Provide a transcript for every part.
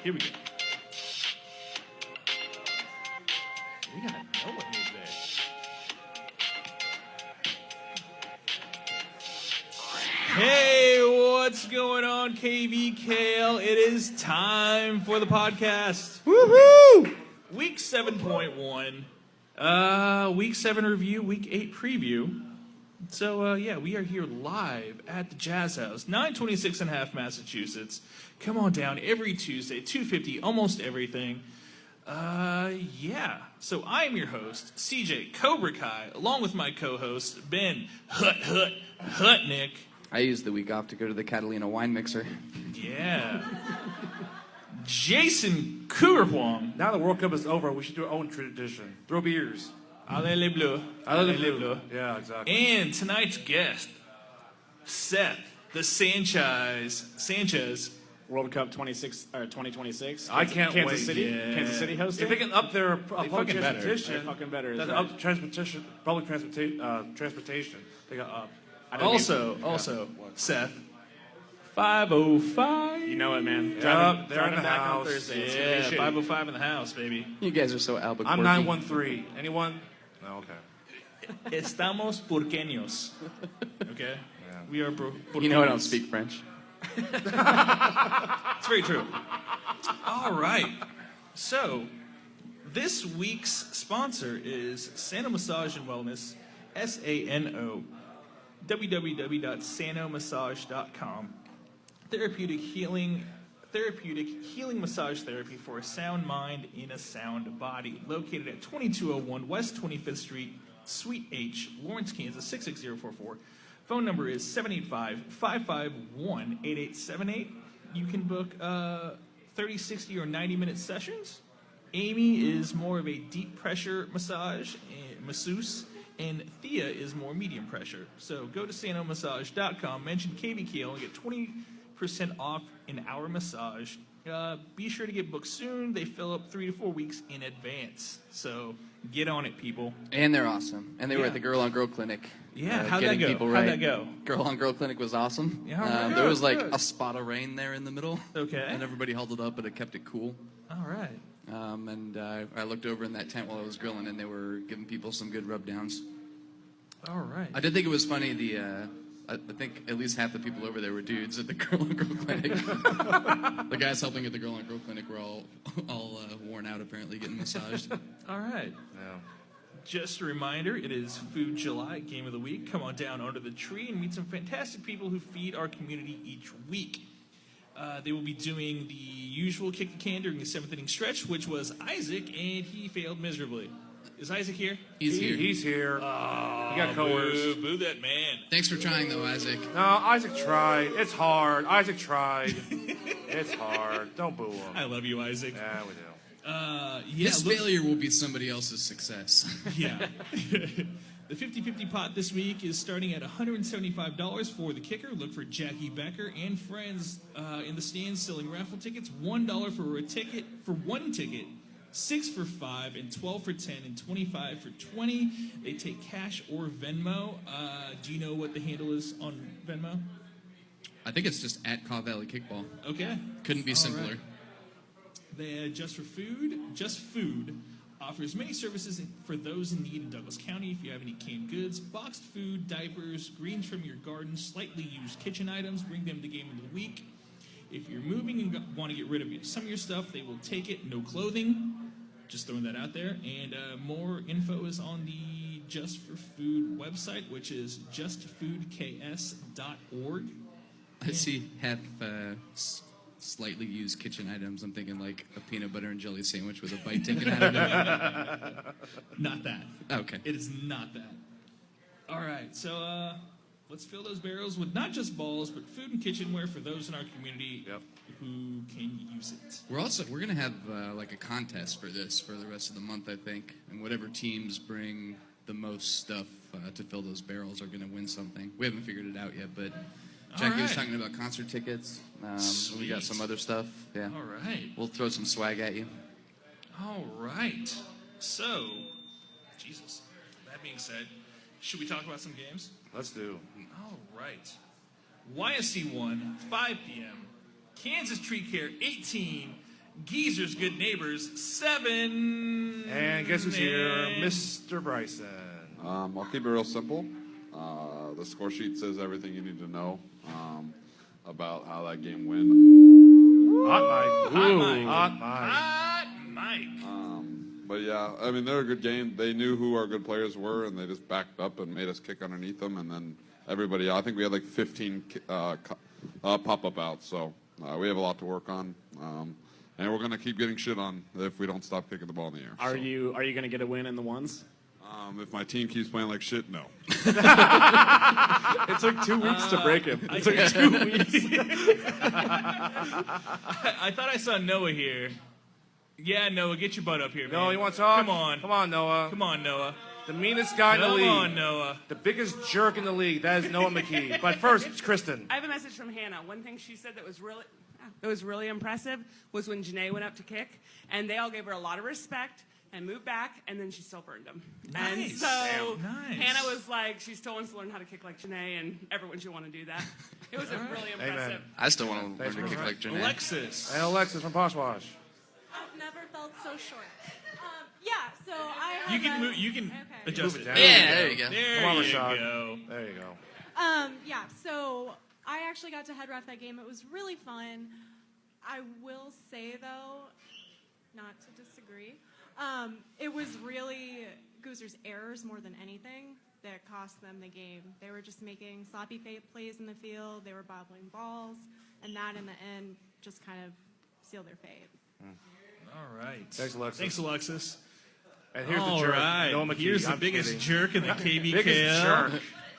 Here we go. We got no one here today. Hey, what's going on, KVKL? It is time for the podcast. Woohoo! Week 7.1. Week 7 review, Week 8 preview. So, we are here live at the Jazz House, 926 and a half Massachusetts. Come on down every Tuesday, 2:50, almost everything. So I am your host, CJ Cobra Kai, along with my co-host, Ben Hutnick. I used the week off to go to the Catalina wine mixer. Yeah. Jason Cougar Huang. Now the World Cup is over, we should do our own tradition. Throw beers. Allez les bleus. Allez les bleus. Yeah, exactly. And tonight's guest, Seth, the Sanchez. World Cup 2026. I can't Kansas wait. City. Yeah. Kansas City hosting. If they can up their public fucking better. transportation, They're fucking better. then up transportation, public transportation, they got up. Also, Seth, 505. You know it, man. Yeah, they're in the back house. on Thursday. It's Yeah, gonna be shitty. 505 in the house, baby. You guys are so Albuquerque. I'm 913. Anyone? No, okay. Estamos porqueños. Okay? Yeah. We are porqueños. You know I don't speak French. It's very true. All right. So, this week's sponsor is Sano Massage and Wellness, SANO, www.sanomassage.com. Therapeutic healing massage therapy for a sound mind in a sound body. Located at 2201 West 25th Street, Suite H, Lawrence, Kansas, 66044. Phone number is 785-551-8878. You can book 30, 60, or 90-minute sessions. Amy is more of a deep pressure masseuse, and Thea is more medium pressure. So go to sanomassage.com, mention KBKL, and get 20% off an hour massage. Be sure to get booked soon. They fill up 3 to 4 weeks in advance. So get on it, people. And they're awesome. And they were Yeah. at the Girl on Girl Clinic. Yeah, how'd that getting go? people How'd right. that go? Girl on Girl Clinic was awesome. Yeah, how'd that there go? was like Good. a spot of rain there in the middle. Okay. And everybody held it up, but it kept it cool. All right. I looked over in that tent while I was grilling, and they were giving people some good rub downs. All right. I did think it was funny. I think at least half the people over there were dudes at the Girl on Girl Clinic. The guys helping at the Girl on Girl Clinic were all worn out, apparently, getting massaged. All right. Yeah. Just a reminder, it is Food July, Game of the Week. Come on down under the tree and meet some fantastic people who feed our community each week. They will be doing the usual kick the can during the 7th inning stretch, which was Isaac, and he failed miserably. Is Isaac here? He's here. He's here. Oh, He got coerced. Boo that man. Thanks for trying, though, Isaac. No, Isaac tried. It's hard. Isaac tried. It's hard. Don't boo him. I love you, Isaac. Yeah, we do. His failure will be somebody else's success. Yeah. The 50-50 pot this week is starting at $175 for the kicker. Look for Jackie Becker and friends in the stands selling raffle tickets. $1 for one ticket, 6 for 5, and 12 for 10, and 25 for 20. They take cash or Venmo. Do you know what the handle is on Venmo? I think it's just at Caw Valley Kickball. Okay. Couldn't be All simpler. right. They Just Food offers many services for those in need in Douglas County. If you have any canned goods, boxed food, diapers, greens from your garden, slightly used kitchen items, bring them to Game of the Week. If you're moving and want to get rid of some of your stuff, they will take it. No clothing. Just throwing that out there. And more info is on the Just for Food website, which is justfoodks.org. I see half slightly used kitchen items. I'm thinking like a peanut butter and jelly sandwich with a bite taken out of it. Not that. Okay. It is not that. All right, so let's fill those barrels with not just balls, but food and kitchenware for those in our community who can use it. We're gonna have like a contest for this for the rest of the month, I think, and whatever teams bring the most stuff to fill those barrels are gonna win something. We haven't figured it out yet, but Jackie was talking about concert tickets. We got some other stuff. Yeah. All right. We'll throw some swag at you. All right. So, Jesus. That being said, should we talk about some games? Let's do. All right. YSC 1, 5 p.m. Kansas Tree Care 18. Geezer's Good Neighbors 7. And guess who's here? Mr. Bryson. I'll keep it real simple. The score sheet says everything you need to know about how that game went. Hot mic. Hot mic. Hot mic. Hot mic. But yeah, I mean, they're a good game. They knew who our good players were, and they just backed up and made us kick underneath them. And then everybody, I think we had like 15 pop-up outs. So we have a lot to work on. And we're going to keep getting shit on if we don't stop kicking the ball in the air. Are you going to get a win in the ones? If my team keeps playing like shit, no. It took 2 weeks to break him. It took 2 weeks. I thought I saw Noah here. Yeah, Noah, get your butt up here, man. No, you want to talk? Come on. Come on, Noah. Come on, Noah. The meanest guy in the league. Come on, Noah. The biggest jerk in the league. That is Noah McKee. But first, it's Kristen. I have a message from Hannah. One thing she said that was really impressive was when Janae went up to kick, and they all gave her a lot of respect and moved back, and then she still burned them. Nice. And so Nice. Hannah was like, she still wants to learn how to kick like Janae, and everyone should want to do that. It was really impressive. Amen. I still want to learn to kick like Janae. Alexis. And Alexis from Poshwash. I've never felt so short. Yeah, so I have You can move. You can Okay. adjust Move it. it down. Yeah, there you go. There Come on, you Rashad. go. There you go. Yeah, so I actually got to head ref that game. It was really fun. I will say, though, not to disagree, it was really Goozer's errors more than anything that cost them the game. They were just making sloppy plays in the field. They were bobbling balls, and that, in the end, just kind of sealed their fate. All right. Thanks, Alexis. Thanks, Alexis. And here's All the jerk. right. Noah McKee. Here's the I'm biggest kidding. jerk in the KBKL. Biggest jerk.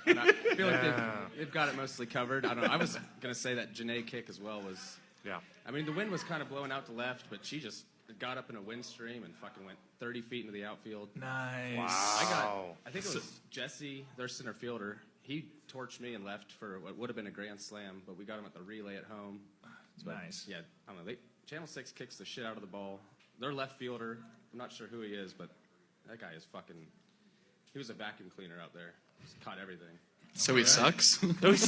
And I feel like Yeah. they've got it mostly covered. I don't know. I was going to say that Janae kick as well was. Yeah. I mean, the wind was kind of blowing out to left, but she just got up in a wind stream and fucking went 30 feet into the outfield. Nice. I think it was Jesse, their center fielder. He torched me and left for what would have been a grand slam, but we got him at the relay at home. But, Nice. Yeah, I don't know. Channel 6 kicks the shit out of the ball. Their left fielder, I'm not sure who he is, but that guy is fucking. He was a vacuum cleaner out there. Just caught everything. So he sucks? I always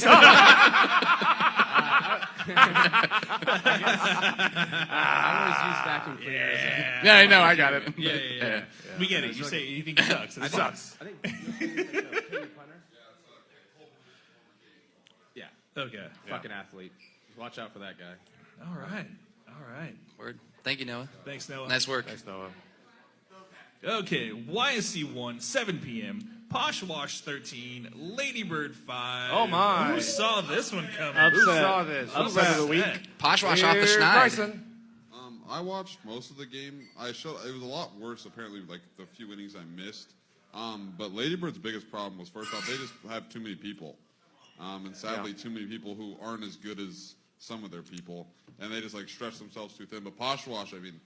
use vacuum cleaners. Yeah, I know. I got it. Yeah. We get it. You say you think it sucks. It sucks. Sucks. I think. Yeah, Okay. fucking athlete. Watch out for that guy. All right. All right. Word. Thank you, Noah. Thanks, Noah. Nice work. Thanks, Noah. Okay. YSC 1, 7 p.m. Poshwash 13, Ladybird 5. Oh, my. Who saw this one coming? Who saw this? Upset of the week. Poshwash off the Here's schneid. Bryson. I watched most of the game. It was a lot worse, apparently, like the few innings I missed. But Ladybird's biggest problem was, first off, they just have too many people. And sadly, too many people who aren't as good as some of their people. And they just, like, stretch themselves too thin. But Poshwash, I mean,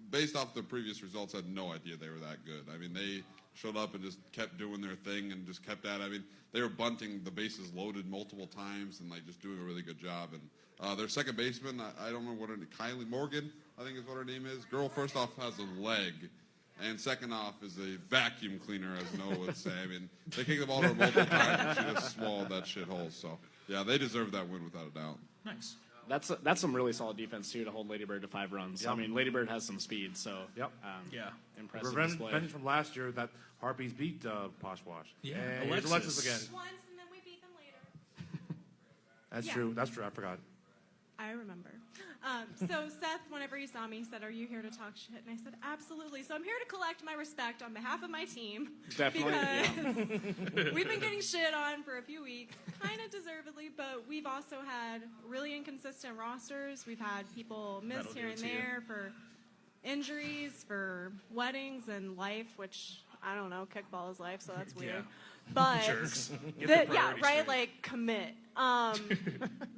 based off the previous results, had no idea they were that good. I mean, they showed up and just kept doing their thing and just kept at it. I mean, they were bunting the bases loaded multiple times and, like, just doing a really good job. And their second baseman, I don't remember what her name, Kylie Morgan, I think is what her name is. Girl, first off, has a leg. And second off is a vacuum cleaner, as Noah would say. I mean, they kicked the ball to her multiple times and she just swallowed that shithole. So, yeah, they deserve that win without a doubt. Nice. That's some really solid defense too to hold Ladybird to 5 runs. Yep. I mean, Ladybird has some speed, so Yep. Yeah. impressive Revenge display. from last year that Harpies beat Poshwash. Yeah, And here's Alexis again. Once, and then we beat them later. That's Yeah. true. That's true. I forgot. I remember. So Seth, whenever he saw me, said, "Are you here to talk shit?" And I said, "Absolutely." So I'm here to collect my respect on behalf of my team. Definitely, Because we've been getting shit on for a few weeks, kind of deservedly, but we've also had really inconsistent rosters. We've had people miss That'll do here it and to you. there for injuries, for weddings and life, which I don't know, kickball is life, so that's weird. Yeah. But Jerks. Get the yeah, priorities right. straight. Like commit.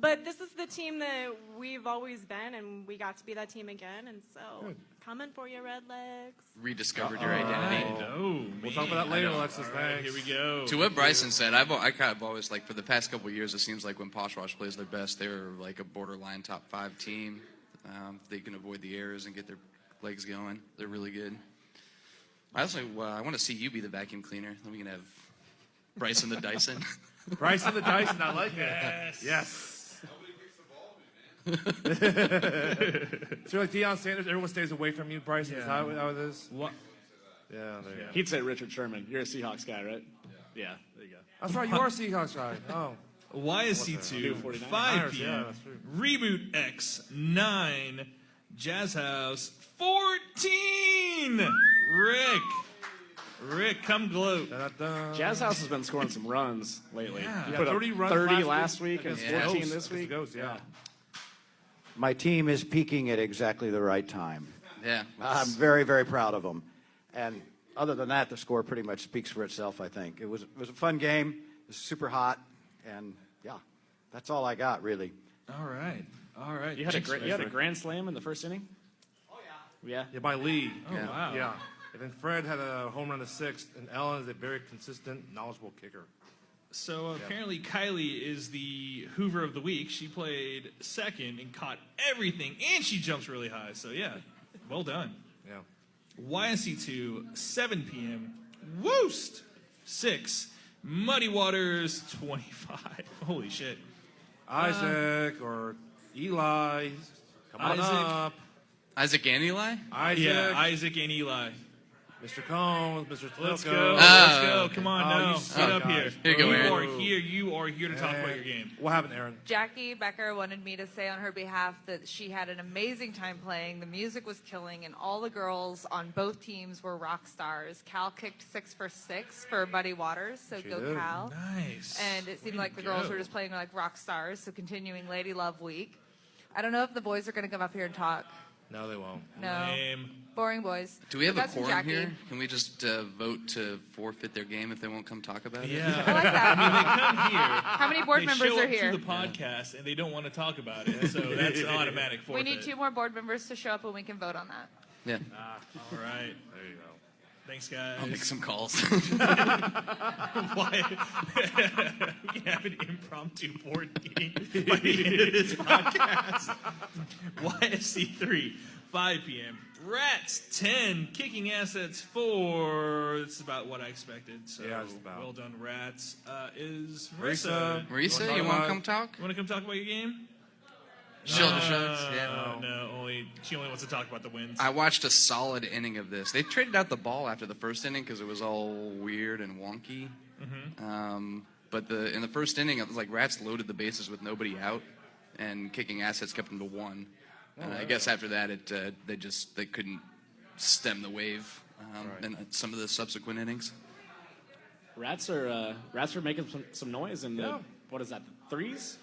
But this is the team that we've always been, and we got to be that team again. And so, coming for you, Redlegs. Rediscovered your identity. Oh, We'll talk about that later, Alexis. All right, Thanks. here we go. To what Bryson said, I kind of always, like, for the past couple of years, it seems like when Poshwash plays their best, they're like a borderline top 5 team. They can avoid the errors and get their legs going. They're really good. I also I want to see you be the vacuum cleaner. Then we can have Bryson the Dyson. Bryson the Dyson. I like it. Yes. Yes. So you're like Deion Sanders, everyone stays away from you, Bryce. Is that how it is? What? Yeah, there you go. He'd say Richard Sherman. You're a Seahawks guy, right? Yeah, there you go. That's right, you are a Seahawks guy. Oh. YSC2, 5 Niners, yeah, p.m. that's true. Reboot X, 9. Jazz House, 14. Rick, come gloat. Da-da-da. Jazz House has been scoring some runs lately. Yeah. He Yeah, put up 30 runs 30 last week and against 14 Ghosts. this week. Ghosts, yeah. My team is peaking at exactly the right time. Yeah. I'm very, very proud of them. And other than that, the score pretty much speaks for itself, I think. It was a fun game. It was super hot. And, yeah, that's all I got, really. All right. You had a grand slam in the first inning? Oh, yeah. Yeah, by Lee. Oh, wow. Yeah. And then Fred had a home run in the 6th, and Ellen is a very consistent, knowledgeable kicker. So apparently Kylie is the Hoover of the week. She played second and caught everything, and she jumps really high. So, yeah, well done. Yeah. YSC2, 7 p.m. Woost, 6. Muddy Waters, 25. Holy shit. Isaac or Eli. Come on Isaac. up. Isaac and Eli? Isaac. Yeah, Isaac and Eli. Mr. Combs, Mr. Tlilko. Let's go. okay. Come on, Oh, now. you Get suck, up here. guys. Here you go, Aaron. You are here to talk about your game. What happened, Aaron? Jackie Becker wanted me to say on her behalf that she had an amazing time playing. The music was killing, and all the girls on both teams were rock stars. Cal kicked 6 for 6 for Muddy Waters, so She go did. Cal. Nice. And it seemed Way like to the girls go. were just playing like rock stars, so continuing Lady Love Week. I don't know if the boys are going to come up here and talk. No, they won't. No. Lame. Boring boys. Do we have But a that's from quorum Jackie. here? Can we just vote to forfeit their game if they won't come talk about it? Yeah. I like that. They come here. How many board They members show are up here? to the podcast and they don't want to talk about it, so that's an automatic We forfeit. need 2 more board members to show up and we can vote on that. Yeah. All right. There you go. Thanks, guys. I'll make some calls. Why? We can have an impromptu board meeting by the end of this podcast. YSC3, 5 p.m. Rats, 10. Kicking Assets, 4. That's about what I expected. So Yeah, just about. well done, Rats. Is Marissa? Marisa, you want to come talk? You want to come talk about your game? She'll the shucks. Yeah. No, she only wants to talk about the wins. I watched a solid inning of this. They traded out the ball after the first inning because it was all weird and wonky. But in the first inning, it was like Rats loaded the bases with nobody out, and Kicking Assets kept them to 1. And I guess after that, they couldn't stem the wave in some of the subsequent innings. Rats are making some noise in the, what is that, the 3s?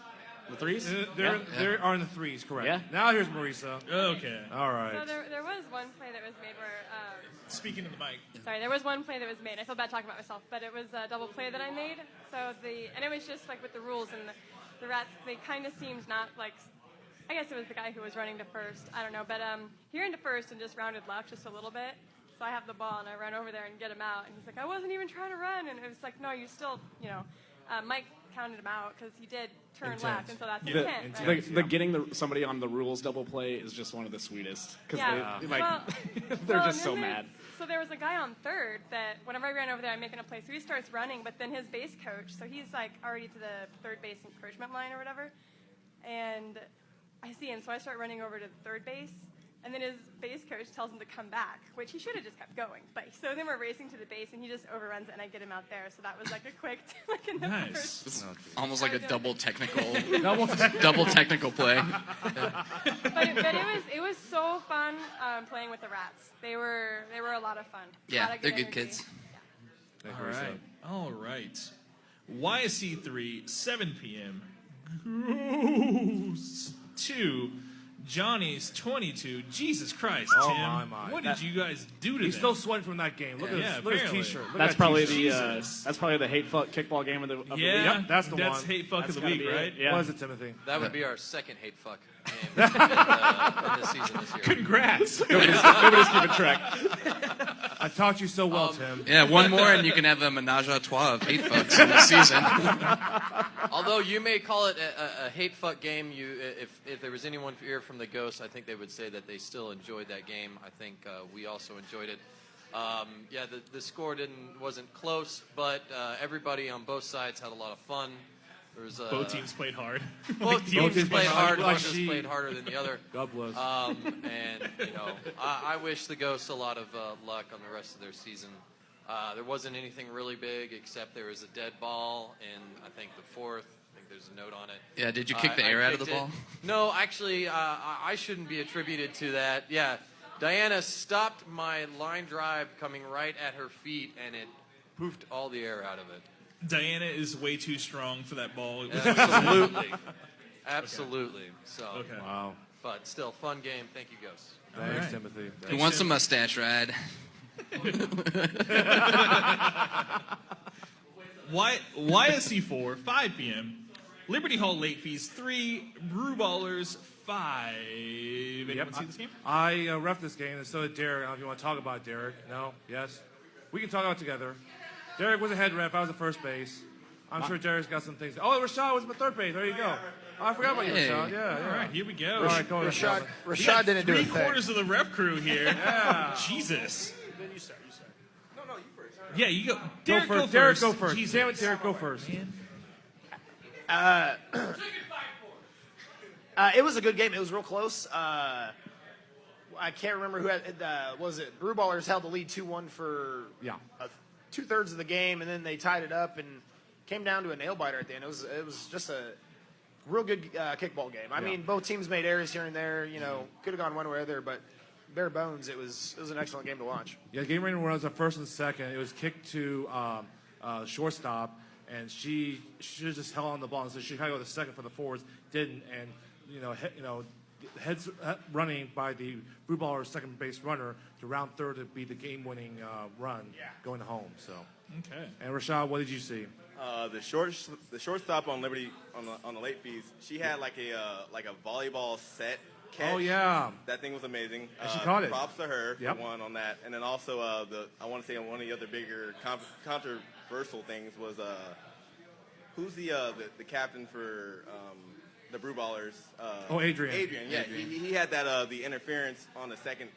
The 3s? They are in the 3s, correct. Yeah. Now here's Marisa. Okay. All right. So there was one play that was made where, Speaking to the mic. sorry, there was one play that was made. I feel bad talking about myself, but it was a double play that I made. So and it was just like with the rules and the Rats, they kind of seemed not like, I guess it was the guy who was running to first. I don't know, but he ran to first and just rounded left just a little bit. So I have the ball and I run over there and get him out, and he's like, I wasn't even trying to run, and it was like, no, you still, Mike counted him out because he did turn left, and so that's intent. Right? The getting somebody on the rules double play is just one of the sweetest. Because they're just so mad. So there was a guy on third that whenever I ran over there, I'm making a play. So he starts running, but then his base coach, so he's like already to the third base encouragement line or whatever, and I see him, so I start running over to third base, and then his base coach tells him to come back, which he should have just kept going. But so then we're racing to the base, and he just overruns it, and I get him out there. So that was like a quick, in the Nice. first. It's almost like a double technical play. But it was so fun playing with the Rats. They were a lot of fun. Yeah, Lot of they're good energy. kids. All right. YSC3, 7 p.m. Gross. 2. Johnny's 22. Jesus Christ, Oh, Tim. my. What did you guys do to He's them? still sweating from that game. Look at his apparently. T-shirt. Look That's at probably T-shirt. that's probably the hate fuck kickball game of the week. Yeah, Yep, that's the That's one. hate fuck That's of the week, gotta be right? it. Yeah. What is it, Timothy? That would be our second hate fuck game in this season this year. Congrats. Nobody's keeping track. I taught you so well, Tim. Yeah, one more and you can have a menage a trois of hate fucks in the season. Although you may call it a hate fuck game, if there was anyone here from the Ghosts, I think they would say that they still enjoyed that game. I think we also enjoyed it. The score wasn't close, but everybody on both sides had a lot of fun. There was, Both teams played hard. Both teams played hard. One Like just played harder than the other. God bless. And I wish the Ghosts a lot of luck on the rest of their season. There wasn't anything really big except there was a dead ball in I think the fourth. I think there's a note on it. Yeah, did you kick the air out of the ball? No, actually, I shouldn't be attributed to that. Yeah, Diana stopped my line drive coming right at her feet, and it poofed all the air out of it. Diana is way too strong for that ball. It was Absolutely. Absolutely. So, Okay. Wow. but still, fun game. Thank you, Ghosts. Thanks, right. Timothy. Who wants a mustache ride? YSC 4, 5 p.m. Liberty Hall late fees 3, Brew Ballers 5. Anyone see this game? I ref this game, and so did Derek. I don't know if you want to talk about it, Derek. No? Yes? We can talk about it together. Derek was a head ref. I was at first base. I'm sure Derek's got some things. Oh, Rashad was at third base. There you go. Oh, I forgot about you, Hey. Rashad. Yeah. All right, here we go. All right, go ahead. Rashad, We Rashad got didn't do a thing. 3/4 of the rep crew here. Yeah. Jesus. Then you start. Yeah, you go. Go Derek, first. Derek, go first. first. Jesus. Damn it, Derek, go first. It was a good game. It was real close. I can't remember who had. Was it Brew Ballers held the lead 2-1 for 2/3 of the game, and then they tied it up and came down to a nail biter at the end. It was just a real good kickball game. I mean, both teams made errors here and there. You know, could have gone one way or the other, but bare bones, it was an excellent game to watch. Yeah, the game ran runs at first and second. It was kicked to shortstop, and she should have just held on the ball. And so she tried to go to second for the forwards, didn't, and heads running by the Brew Ballers second base runner to round third to be the game-winning run going home. So Okay. And Rashad, what did you see? The shortstop on Liberty on the late fees. She had like a volleyball set catch. Oh yeah, that thing was amazing. And she caught it. Props to her Yep. for one on that. And then also I want to say one of the other bigger controversial things was who's the captain for the Brew Ballers? Adrian. Adrian, yeah. He had that the interference on the second,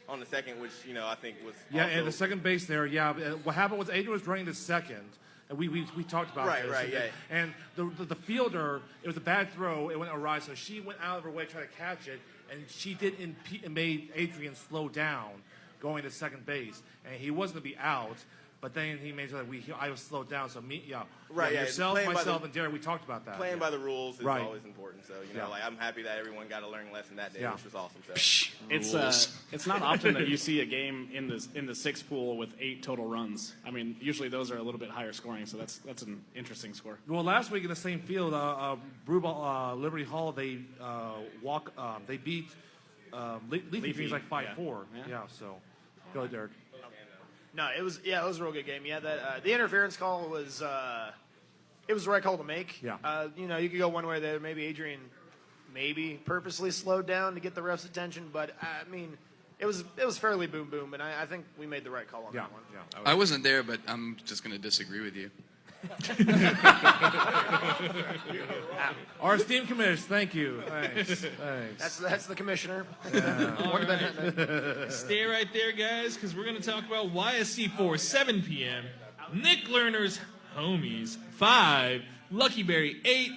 which I think was Yeah, also, and the second base there. Yeah, what happened was Adrian was running the second. And we talked about Right, this. right, yeah. And the fielder, it was a bad throw. It went awry, so she went out of her way to try to catch it, and she did made Adrian slow down going to second base, and he wasn't going to be out. But then he made sure that I was slowed down. So yourself, myself, and Derek, we talked about that. Playing by the rules is Right. always important. So I'm happy that everyone got a learning lesson that day, Yeah. which was awesome. So. It's not often that you see a game in the six pool with 8 total runs. I mean, usually those are a little bit higher scoring, so that's an interesting score. Well, last week in the same field, Liberty Hall, they beat Leafy Fiends like 5-4. Yeah. So go ahead, Derek. No, it was a real good game. Yeah, that the interference call was it was the right call to make. Yeah. You could go one way or the other. Maybe Adrian purposely slowed down to get the ref's attention, but I mean, it was fairly boom boom, and I think we made the right call on that one. Yeah. I wasn't there, but I'm just going to disagree with you. Our esteemed commissioners, thank you. Thanks. That's the commissioner. Stay right there, guys, because we're going to talk about YSC 4, 7 p.m. Nick Lerner's Homies 5, Lucky Berry 8.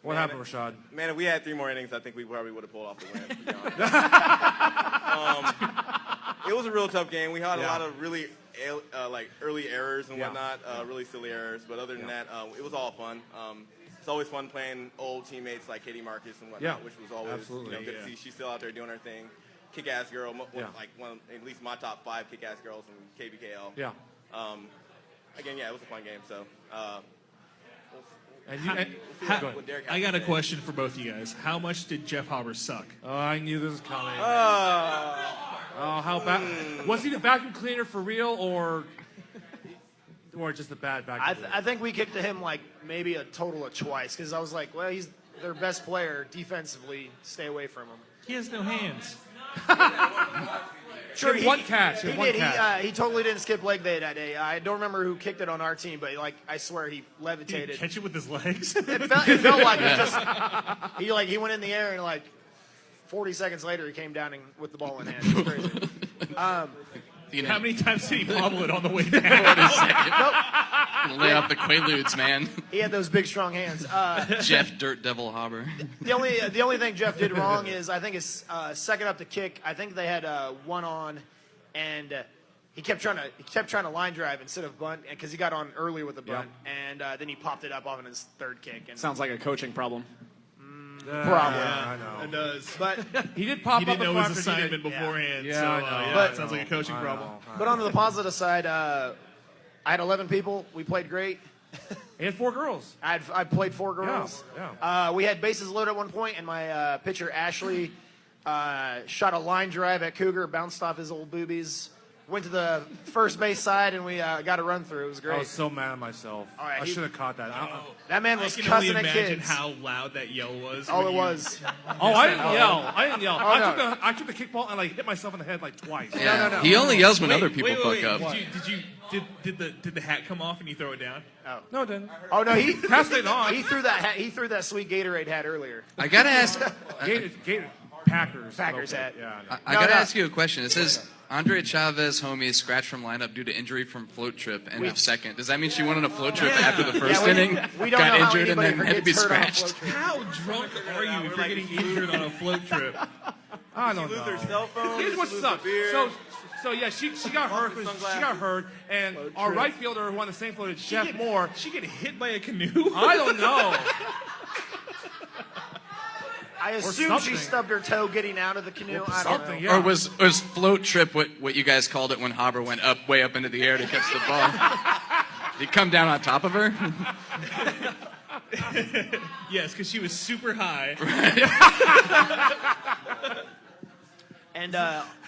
What happened, Rashad? Man, if we had 3 more innings, I think we probably would have pulled off the win. To be honest. It was a real tough game. We had a lot of really early errors and whatnot, really silly errors. But other than that, it was all fun. It's always fun playing old teammates like Katie Marcus and whatnot, which was always good to see. She's still out there doing her thing. Kick-ass girl, one at least my top 5 kick-ass girls in KBKL. Yeah. Again, it was a fun game. So. I got a question for both of you guys. How much did Jeff Hauber suck? Oh, I knew this was coming. How bad? Was he the vacuum cleaner for real, or just a bad vacuum cleaner? I think we kicked to him like maybe a total of twice because I was like, well, he's their best player defensively. Stay away from him. He has no hands. Sure, one catch. He did. He totally didn't skip leg day that day. I don't remember who kicked it on our team, but I swear he levitated. Did he catch it with his legs? It felt like he went in the air and 40 seconds later he came down with the ball in hand. It was crazy. How many times did he bobble it on the way down? Lay off the Quaaludes, man. He had those big, strong hands. Jeff Dirt Devil Hobber. The only thing Jeff did wrong is I think his second up the kick. I think they had one on, and he kept trying to line drive instead of bunt because he got on early with the bunt, and then he popped it up off in his third kick. And Sounds like a coaching problem. Probably. I know. It does. But he did pop He didn't up know before his after he assignment did- beforehand. Yeah, so I know. But- it sounds like a coaching problem. But on the positive side, I had 11 people. We played great. He had 4 girls. I played 4 girls. Yeah. We had bases loaded at one point, and my pitcher Ashley shot a line drive at Cougar, bounced off his old boobies, went to the first base side, and we got a run through. It was great. I was so mad at myself. All right, I should have caught that. That man was I can only cussing at imagine kids. how loud that yell was. Oh, when it you- was. Oh, I didn't yell. I didn't yell. Oh, no. I took the kickball and like hit myself in the head like twice. Yeah. He only yells when Wait, other people wait, fuck wait, up. Did the hat come off and you throw it down? No, it didn't. Oh no, he Passed it on. He threw that hat. He threw that sweet Gatorade hat earlier. I gotta ask. Gator Packers. Packers hat. Yeah. I know. I gotta ask you a question. It says Andre Chavez, homie, scratched from lineup due to injury from float trip and of second. Does that mean she went on a float trip after the first inning, we don't got know how injured, and then anybody had to be gets hurt on a scratched? float trip. How drunk are you if you're getting injured on a float trip? I don't Lose know. their cell phone. Here's what lose sucks. their beer. So yeah, she got hurt. She got hurt, and our right fielder who won the same float as Jeff Moore. She get hit by a canoe? I don't know. I assume something. she stubbed her toe getting out of the canoe. I don't know. Something, yeah. Or was float trip what you guys called it when Hobber went way up into the air to catch the ball? Did he come down on top of her? Yes, because she was super high. And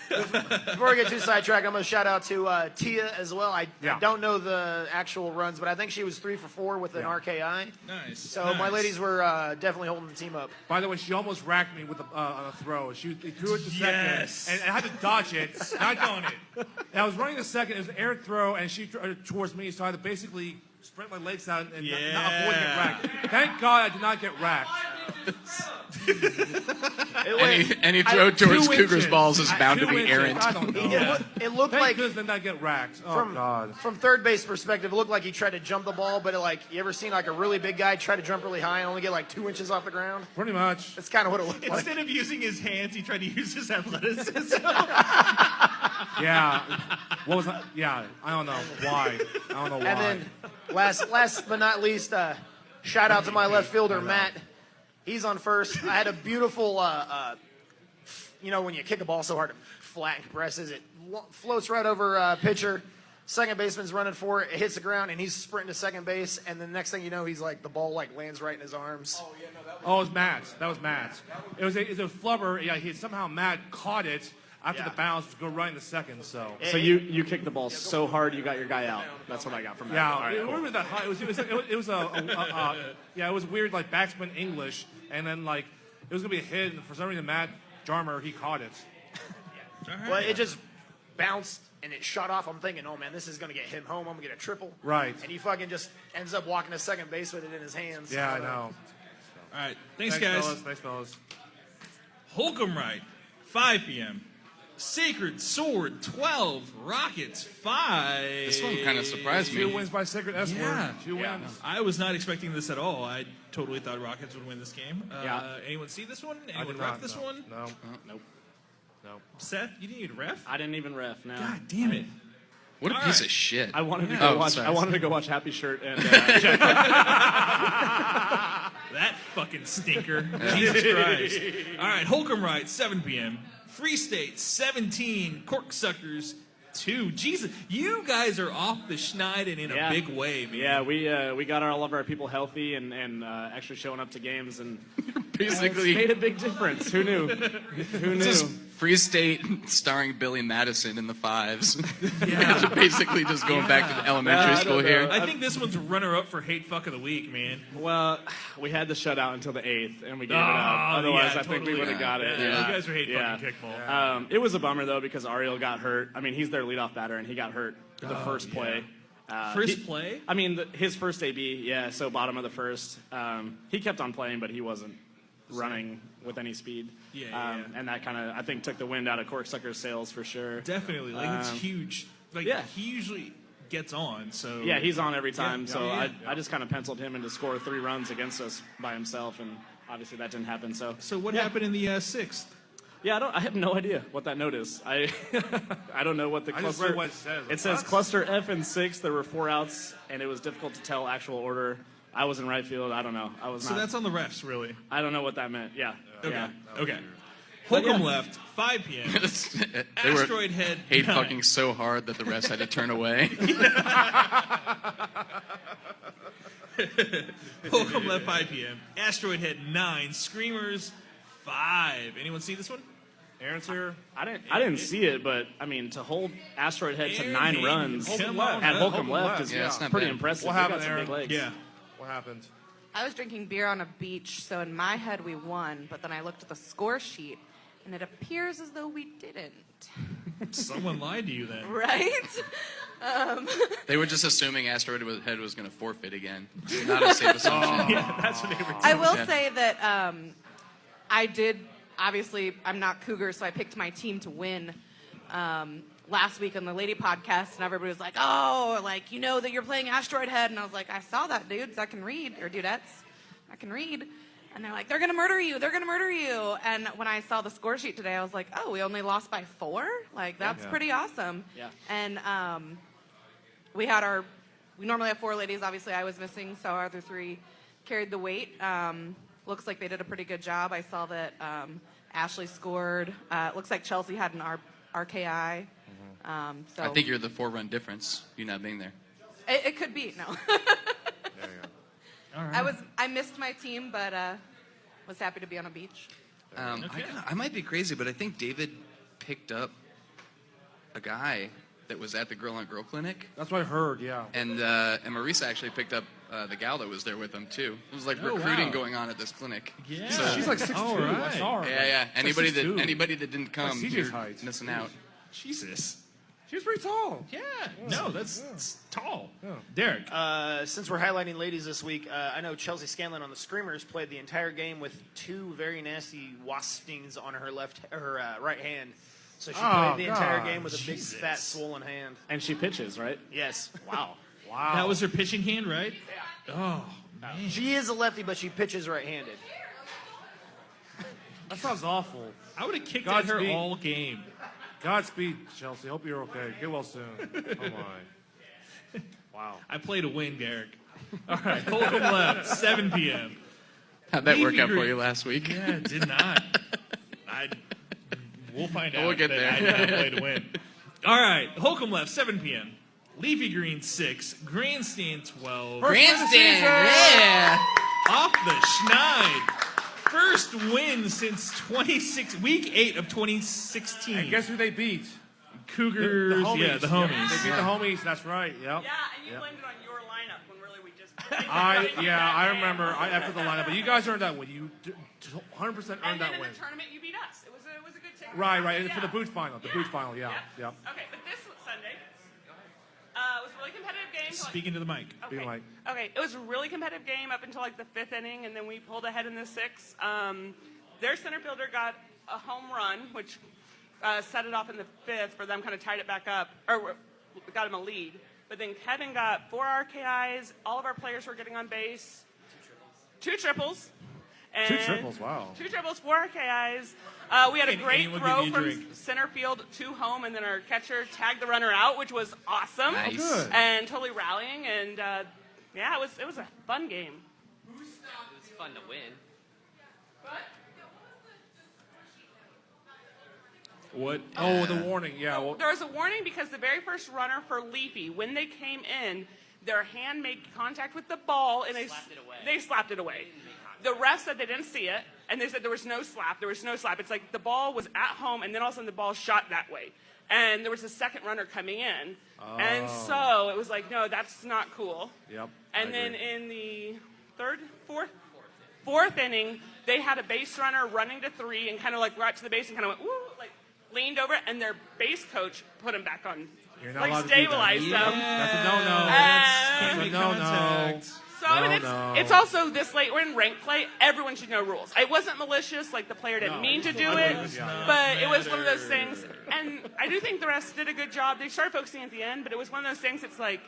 before we get too sidetracked, I'm going to shout out to Tia as well. I don't know the actual runs, but I think she was 3 for 4 with an RKI. Nice. So nice. my ladies were definitely holding the team up. By the way, she almost racked me with on a throw. She threw it to Yes. second, and I had to dodge it. Not on it. And I was running the second. It was an air throw, and she threw it towards me, so I had to basically spread my legs out and not avoid getting racked. Thank God I did not get racked. Any throw towards 2 Cougars inches. balls is bound to 2 be inches. errant. I don't know. It looked Thank like goodness did not get racked. Oh God. from third base perspective, it looked like he tried to jump the ball, but you ever seen like a really big guy try to jump really high and only get like 2 inches off the ground? Pretty much. That's kind of what it looked like. Instead of using his hands, he tried to use his athleticism. Yeah. What was that? Yeah. I don't know why. I don't know why. And then last but not least, shout out to my left fielder, Matt. He's on first. I had a beautiful, when you kick a ball so hard, it flat and compresses. It floats right over pitcher. Second baseman's running for it. It hits the ground, and he's sprinting to second base. And the next thing you know, he's like the ball lands right in his arms. Oh, it was Matt's. That was Matt's. It was a flubber. Yeah, somehow Matt caught it after the bounce to go right in the second. So you kicked the ball so hard you got your guy out. That's what I got from that. yeah, All right, it cool. wasn't that high. It was it was weird like backspin English, and then like it was gonna be a hit, and for some reason Matt Jarmer he caught it. Well, it just bounced and it shot off. I'm thinking, oh man, this is gonna get him home. I'm gonna get a triple. Right. And he fucking just ends up walking to second base with it in his hands. Yeah, I know. All right. Thanks, guys. Fellas. Thanks, fellas. Holcomb Right, 5 p.m. Sacred Sword, 12. Rockets, 5. This one kind of surprised me. 2 wins by Sacred S Yeah. word. 2 wins. I was not expecting this at all. I totally thought Rockets would win this game. Anyone see this one? I Anyone did ref not, this no. one? No. Nope. No. Seth, you didn't even ref? I didn't even ref. No. God damn it. What a All piece right. of shit. I wanted to Yeah. go Oh, watch. sorry. I wanted to go watch Happy Shirt and That fucking stinker. Jesus Christ. All right, Holcomb Right, 7 p.m. Free State, 17. Corksuckers, 2. Jesus, you guys are off the schneid and in a big way, man. Yeah, we got all of our people healthy and actually showing up to games and Basically, it's made a big difference. Who knew? Who this is knew? Free State starring Billy Madison in the 5s. Yeah. Basically just going back to the elementary school here. I think this one's runner-up for Hate Fuck of the Week, man. Well, we had the shutout until the 8th, and we gave it up. Otherwise, yeah, I think we totally. would have got it. Yeah, you guys are hate fucking kickball. It was a bummer, though, because Ariel got hurt. I mean, he's their leadoff batter, and he got hurt the first play. First play? I mean, his first AB, yeah, so bottom of the first. He kept on playing, but he wasn't running with any speed. Yeah. And that kind of, I think, took the wind out of Corksucker's sails for sure. Definitely. Like, it's huge. Like, he usually gets on, so... Yeah, he's on every time, Yeah. I just kind of penciled him in to score 3 runs against us by himself, and obviously that didn't happen, so... So what happened in the 6th? Yeah, I have no idea what that note is. I don't know what the cluster... I just read what it says. It says cluster F and 6, there were 4 outs, and it was difficult to tell actual order. I was in right field, I don't know. So that's on the refs, really? I don't know what that meant, yeah. Okay. Yeah. Okay. Holcomb left, 5 p.m. They were Asteroid Head, hate 9. fucking so hard that the refs had to turn away. Holcomb left, 5 p.m. Asteroid Head, 9. Screamers, 5. Anyone see this one? Aaron's here. I didn't see it, but I mean, to hold Asteroid Head to 9 Aaron, runs Holcomb at Holcomb left is Yeah, it's not pretty bad. impressive. What They got happened, some Aaron? big legs. Yeah. What happened? I was drinking beer on a beach, so in my head we won, but then I looked at the score sheet, and it appears as though we didn't. Someone lied to you then. Right? They were just assuming Asteroid Head was going to forfeit again. Not a safe assumption. Yeah, that's what they were I will Yeah. say that I did, obviously, I'm not Cougar, so I picked my team to win last week on the Lady Podcast, and everybody was like, oh, like, you know that you're playing Asteroid Head, and I was like, I saw that, dudes, I can read, or dudettes, I can read. And they're like, they're going to murder you, they're going to murder you. And when I saw the score sheet today, I was like, oh, we only lost by 4? Like, that's pretty awesome. Yeah. And we normally have 4 ladies. Obviously, I was missing, so our other 3 carried the weight. Looks like they did a pretty good job. I saw that Ashley scored. Looks like Chelsea had an RKI. So I think you're the 4-run difference, you not being there. it could be, no. There you go. All right. I missed my team, but was happy to be on a beach. I might be crazy, but I think David picked up a guy that was at the Girl on Girl clinic. That's what I heard, yeah. And Marisa actually picked up the gal that was there with him, too. It was like recruiting going on at this clinic. Yeah. So, She's like 6'2". All right. I saw her. yeah. Anybody Like 6'2". that didn't come, CJ's you're height. missing out. Jesus. She was pretty tall. Yeah. No, that's tall. Yeah. Derek. Since we're highlighting ladies this week, I know Chelsea Scanlon on the Screamers played the entire game with 2 very nasty wasp stings on her right hand. So she played the entire game with a big, fat, swollen hand. And she pitches, right? Yes. Wow. Wow. That was her pitching hand, right? Yeah. Oh, man. She is a lefty, but she pitches right-handed. That sounds awful. I would have kicked at her Godspeed. all game. Godspeed, Chelsea. Hope you're okay. Get well soon. Oh, my. Wow. I play to win, Derek. All right, Holcomb left, 7 p.m. How'd that work Leafy out for Green- you last week? Yeah, it did not. We'll find out. We'll get that there. I did not play to win. All right, Holcomb left, 7 p.m. Leafy Green, 6. Grandstand, 12. Grandstand, yeah. Off the schneid. First win since week 8 of 2016. And guess who they beat? Cougars. The homies. Yeah, the homies. Yep. They beat the homies. That's right. Yep. Yeah, and you blamed it on your lineup when really we just. I remember. I put the lineup, but you guys earned that win. You 100% earned And that then in win. the tournament, you beat us. It was a good take. Right. And Yeah. for the boot final. The boot final. Yeah. Yep. Okay, but this Sunday was a really competitive game. Speaking to the mic. Okay. Being like, Okay, it was a really competitive game up until like the 5th inning, and then we pulled ahead in the 6th. Their center fielder got a home run, which set it off in the 5th for them, kind of tied it back up, or got him a lead. But then Kevin got 4 RKIs. All of our players were getting on base. 2 triples. And 2 triples. Wow. 2 triples, 4 RKIs. We had a great anyone throw give you a from drink? center field to home, and then our catcher tagged the runner out, which was awesome. Nice. Good. And totally rallying, and yeah, it was a fun game. It was fun to win. What? Oh, the warning. Yeah. Well, There was a warning because the very first runner for Leafy, when they came in, their hand made contact with the ball, and they slapped it away. The refs said they didn't see it, and they said there was no slap. There was no slap. It's like the ball was at home, and then all of a sudden the ball shot that way. And there was a second runner coming in. And so it was like, no, that's not cool. Yep. And then in the fourth inning, they had a base runner running to 3 and kind of like right to the base and kind of went, woo, like leaned over, and their base coach put him back on, You're not allowed like to do that. stabilized them. That's a no-no. And That's a no-no. so I was it's also this late. We're in ranked play. Everyone should know rules. It wasn't malicious. Like the player didn't mean to do it, but it was one of those things. And I do think the refs did a good job. They started focusing at the end, but it was one of those things. It's like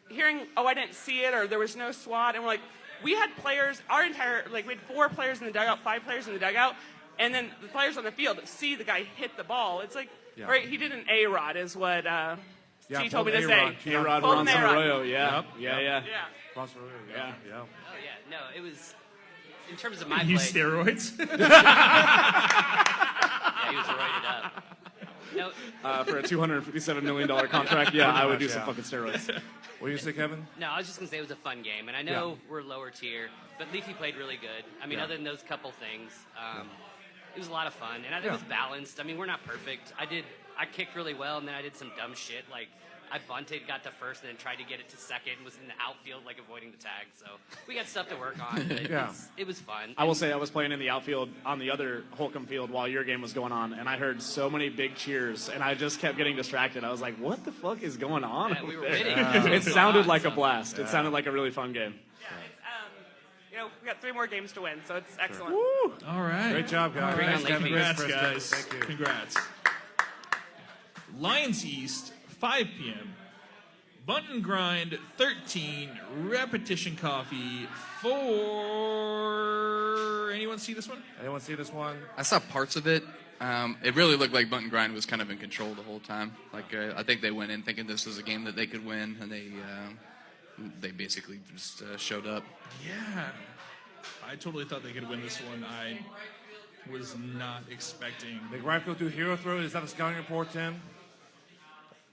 hearing, "Oh, I didn't see it," or "There was no SWAT," and we're like, we had players. We had 4 players in the dugout, 5 players in the dugout, and then the players on the field see the guy hit the ball. It's like, right? He did an A-Rod, is what. She told me to say. A-Rod, Ronson Arroyo, yeah. Ronson Arroyo, yeah. Oh yeah, no, it was in terms of my Use play. steroids. Yeah, he was roided up. No, For a $257 million contract, I would do some fucking steroids. What do you say, Kevin? no, I was just gonna say it was a fun game, and I know we're lower tier, but Leafy played really good. I mean, other than those couple things, it was a lot of fun, and I think it was balanced. I mean, we're not perfect. I kicked really well, and then I did some dumb shit. Like, I bunted, got to first, and then tried to get it to second, and was in the outfield, like, avoiding the tag. So we got stuff to work on, but it was fun. I will say I was playing in the outfield on the other Holcomb field while your game was going on, and I heard so many big cheers, and I just kept getting distracted. I was like, what the fuck is going on? Yeah, we were there? winning. It sounded like a blast. It sounded like a really fun game. Yeah, we got 3 more games to win, so it's excellent. Woo! All right. Great job, guys. Bring on Leafy. Congrats, guys. Thank you. Congrats. Lions East, 5 p.m. Bunt and Grind, 13. Repetition Coffee, 4. Anyone see this one? Anyone see this one? I saw parts of it. It really looked like Bunt and Grind was kind of in control the whole time. Like I think they went in thinking this was a game that they could win, and they basically just showed up. Yeah. I totally thought they could win this one. I was not expecting. Did Rifle do hero throw? Is that a scouting report, Tim?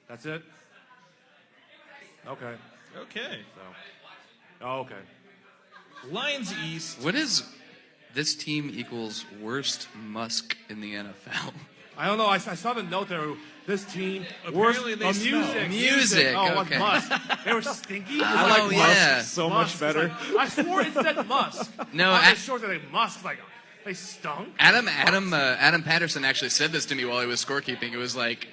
That's it? Okay. Okay. Okay. Lions East. What is this team equals worst Musk in the NFL? I don't know. I saw the note there. This team. Apparently they smell. Music. Oh, what Okay. Musk? They were stinky. I like Musk so much better. I swore it said Musk. No, on the shorts they Musk. Like they stunk. Adam Patterson actually said this to me while he was scorekeeping. It was like,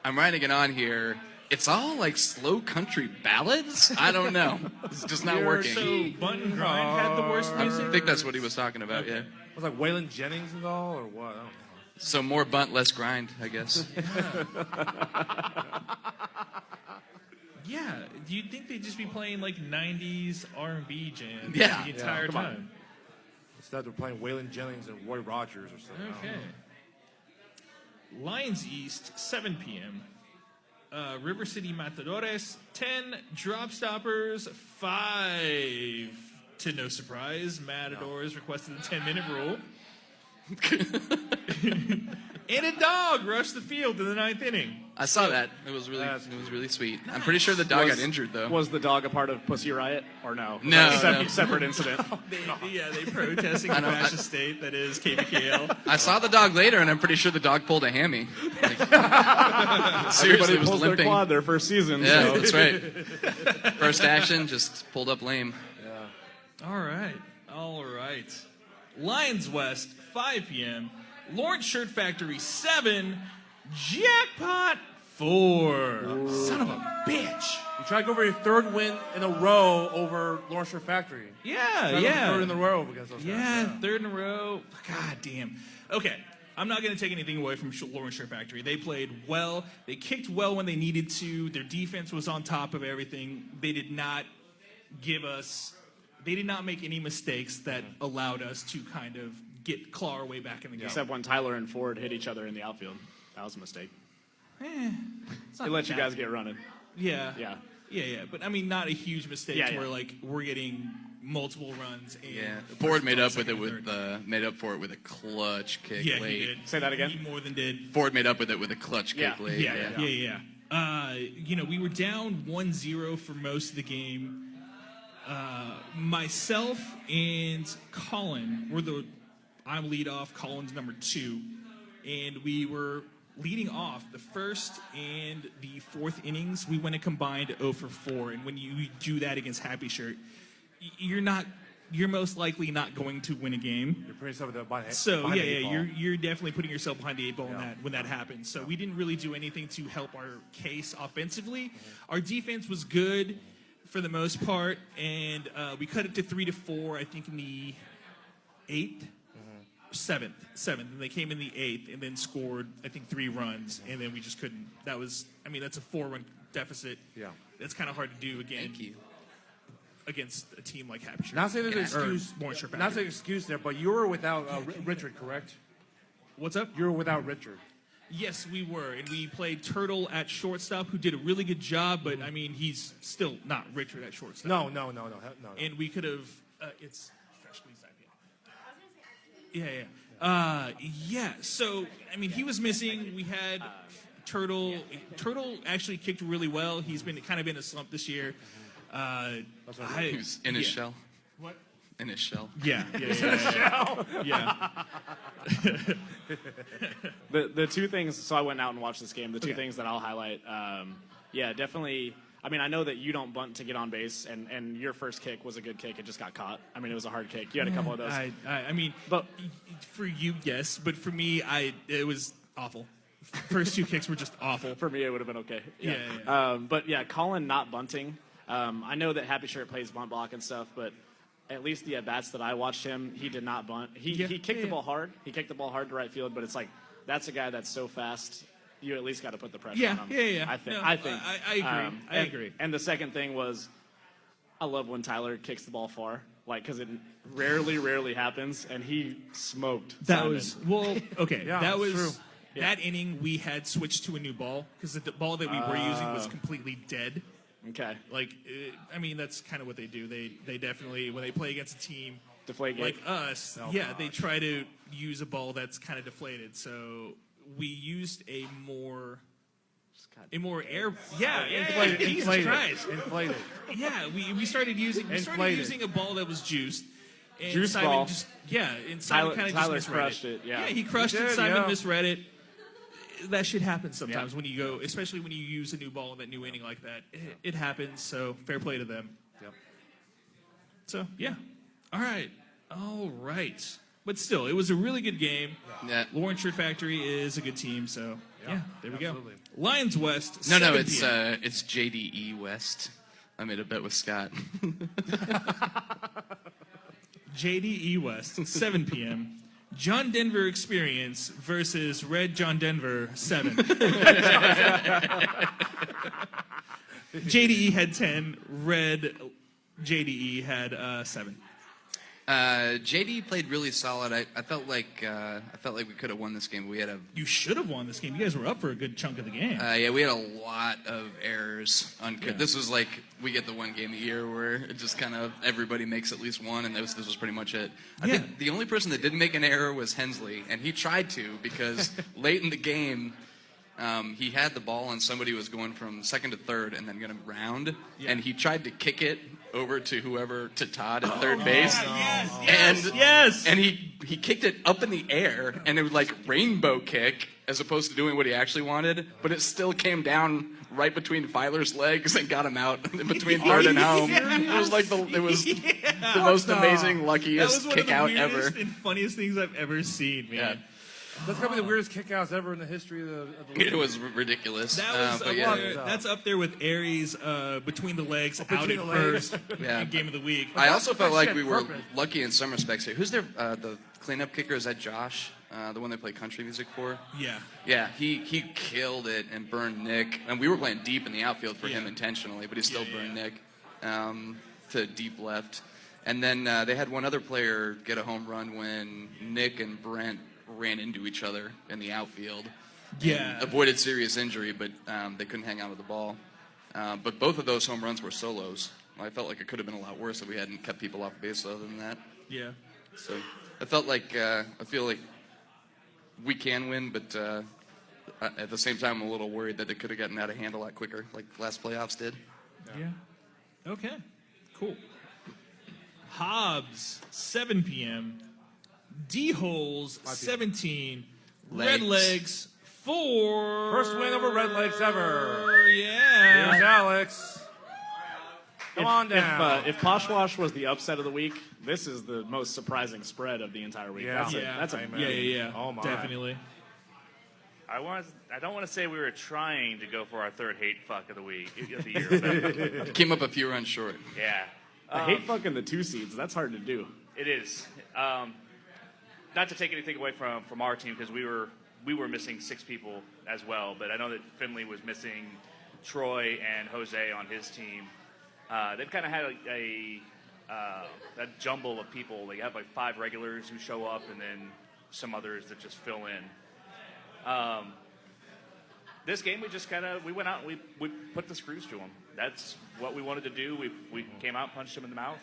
I'm writing it on here. It's all like slow country ballads. I don't know. It's just not working. So Bunt and Grind had the worst music? I think that's what he was talking about. Yeah. It was like Waylon Jennings and all, or what? I don't know. So more bunt, less grind, I guess. Yeah. Do you think they'd just be playing like 90s R&B jams Yeah. the entire Come on. time? Instead, they're playing Waylon Jennings and Roy Rogers or something. Okay. Lions East, 7 p.m. River City Matadores, 10. Drop Stoppers, 5. To no surprise, Matadors requested the 10-minute rule. And a dog rushed the field in the 9th inning. I saw that. It was really sweet. I'm pretty sure the dog got injured though. Was the dog a part of Pussy Riot or no? No, Was that a no. separate incident. They protesting the fascist state that is KBKL. I saw the dog later, and I'm pretty sure the dog pulled a hammy. Like, seriously, Everybody was pulls their limping. quad their first season. Yeah, so. that's right. First action, just pulled up lame. All right. Lions West, 5 p.m. Lawrence Shirt Factory, 7. Jackpot, 4. Son of a bitch. You try to go for your 3rd win in a row over Lawrence Shirt Factory. Yeah. 3rd in a row against those guys. Yeah, 3rd in a row. God damn. Okay. I'm not going to take anything away from Lawrence Shirt Factory. They played well. They kicked well when they needed to. Their defense was on top of everything. They did not make any mistakes that allowed us to kind of claw our way back in the game. Except when Tyler and Ford hit each other in the outfield. That was a mistake. It's not They let you that- guys get running. Yeah. Yeah. But I mean, not a huge mistake Yeah, where like we're getting multiple runs. And Yeah, the Ford first made ball, up with second, it third. made up for it with a clutch kick Yeah, late. he did. Say that again? He more than did. Ford made up with it with a clutch kick late. Yeah. We were down 1-0 for most of the game. Myself and Colin I'm lead off, Colin's number 2, and we were leading off the first and the 4th innings. We went a combined 0 for 4, and when you do that against Happy Shirt, you're most likely not going to win a game. You're putting yourself behind So the 8 ball. you're definitely putting yourself behind the 8 ball when that happens. So we didn't really do anything to help our case offensively. Our defense was good for the most part, and we cut it to 3 to 4. I think in the 8th, 7th, and they came in the 8th, and then scored I think 3 runs, and then we just couldn't. That was, I mean, that's a 4-run deficit. Yeah, that's kind of hard to do again. Thank you. Against a team like Happy Shirt. Not saying there's an excuse. Not saying Factory. excuse there, but you were without Richard, correct? What's up? You were without Richard. Yes, we were, and we played Turtle at shortstop, who did a really good job. But I mean, he's still not Richard at shortstop. No. And we could have. It's fresh squeezed IPA. Yeah. So I mean, he was missing. We had Turtle. Turtle actually kicked really well. He's been kind of in a slump this year. He was in his shell. What? In his shell. Yeah. The two things. So I went out and watched this game. The two things that I'll highlight. Definitely. I mean, I know that you don't bunt to get on base, and your first kick was a good kick. It just got caught. I mean, it was a hard kick. You had a couple of those. I mean, but for you, yes. But for me, it was awful. First 2 kicks were just awful. For me, it would have been okay. Yeah. But yeah, Colin not bunting. I know that Happy Shirt plays bunt block and stuff, but at least the at-bats that I watched him, he did not bunt. He kicked the ball hard. He kicked the ball hard to right field, but it's like that's a guy that's so fast. You at least got to put the pressure on him. Yeah. I think. No, I think. I agree. And the second thing was, I love when Tyler kicks the ball far, because it rarely happens, and he smoked. That Simon. was okay. Yeah, that that's was true. that inning. We had switched to a new ball because the ball that we were using was completely dead. Okay. I mean, that's kind of what they do. They definitely, when they play against a team Deflate like gate. us, they try to use a ball that's kind of deflated. So we used a more air. Inflated. Jesus Christ. Inflated. Yeah, we started using a ball that was juiced. And Juice Simon ball. And Simon kind of just misread crushed it. Yeah, he crushed it. Simon misread it. That shit happens sometimes when you go, especially when you use a new ball in that new inning like that. It happens. So fair play to them. Yep. So all right. But still, it was a really good game. Yeah. Lawrence Shirt Factory is a good team. So there we go. Absolutely. Lions West. No, 7 it's p.m. it's JDE West. I made a bet with Scott. JDE West, 7 p.m. John Denver Experience versus Red John Denver 7. JDE had 10. Red JDE had 7. JD played really solid. I felt like we could have won this game. You should have won this game. You guys were up for a good chunk of the game. We had a lot of errors. This was like we get the one game a year where it just kind of everybody makes at least one, and this was pretty much it. I think the only person that didn't make an error was Hensley, and he tried to because late in the game. He had the ball and somebody was going from second to third and then going to round, and he tried to kick it over to Todd at third base. And he kicked it up in the air, and it was like rainbow kick as opposed to doing what he actually wanted, but it still came down right between Filer's legs and got him out in between third and home. It was like the most amazing, luckiest kick out ever. That was one of the weirdest and funniest things I've ever seen, man. Yeah. That's probably the weirdest kickouts ever in the history of the league. It was ridiculous. That was that's up there with Aries between the legs out at first game of the week. I also felt like we were lucky in some respects here. Who's the cleanup kicker? Is that Josh, the one they play country music for? Yeah. Yeah, he killed it and burned Nick. And we were playing deep in the outfield for him intentionally, but he still burned Nick to deep left. And then they had one other player get a home run when Nick and Brent ran into each other in the outfield. Yeah. Avoided serious injury, but they couldn't hang on to the ball. But both of those home runs were solos. I felt like it could have been a lot worse if we hadn't kept people off base other than that. Yeah. So I feel like we can win, but at the same time, I'm a little worried that it could have gotten out of hand a lot quicker, like last playoffs did. Yeah. Okay. Cool. Hobbs, 7 p.m. D-Holes, 17. Red Legs, 4. First win over Red Legs ever. Yeah. Here's Alex. Come on down. If Poshwash was the upset of the week, this is the most surprising spread of the entire week. Yeah. That's amazing. Yeah. Oh, my. Definitely. I don't want to say we were trying to go for our third hate fuck of the week of the year. But Came up a few runs short. Yeah. I hate fucking the 2 seeds. That's hard to do. It is. Not to take anything away from our team, because we were missing 6 people as well, but I know that Finley was missing Troy and Jose on his team. They've kind of had a jumble of people. They have like 5 regulars who show up and then some others that just fill in. This game, we went out and we put the screws to them. That's what we wanted to do. We came out, punched them in the mouth.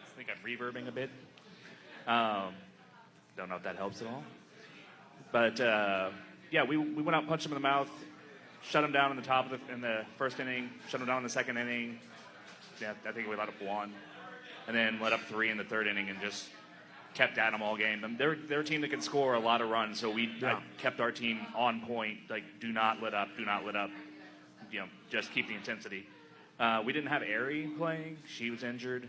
I think I'm reverbing a bit. Don't know if that helps at all. But yeah, we went out, punched them in the mouth, shut them down in the first inning, shut them down in the second inning. Yeah, I think we let up 1, and then let up 3 in the third inning, and just kept at them all game. They're a team that can score a lot of runs, so we kept our team on point. Like, do not let up, do not let up. You know, just keep the intensity. We didn't have Ari playing; she was injured.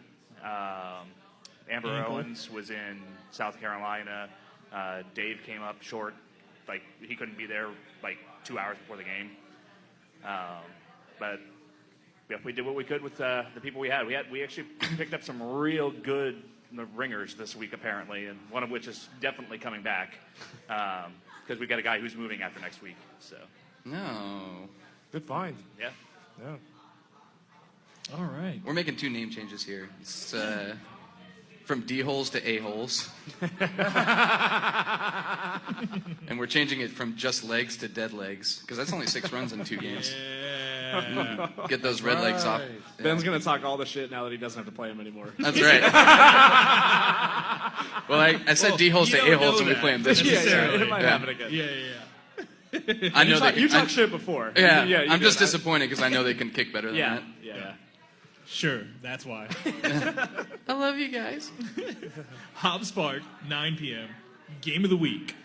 Amber Owens was in South Carolina. Dave came up short. Like, he couldn't be there like 2 hours before the game. But yeah, we did what we could with the people we had. We actually picked up some real good ringers this week, apparently, and one of which is definitely coming back because we got a guy who's moving after next week. So No. Good find. Yeah. Yeah. All right. We're making 2 name changes here. It's from D-holes to A-holes. And we're changing it from just legs to dead legs, because that's only 6 runs in 2 games. Yeah. Get those red legs off. Yeah. Ben's going to talk all the shit now that he doesn't have to play him anymore. That's right. Well, I said D-holes to A-holes when we play them this year. Yeah, it might happen again. Yeah. I know you talked shit before. Yeah, you I'm did. just disappointed because I know they can kick better than that. Yeah. Sure, that's why. I love you guys. Hobbs Park, 9 p.m. Game of the week.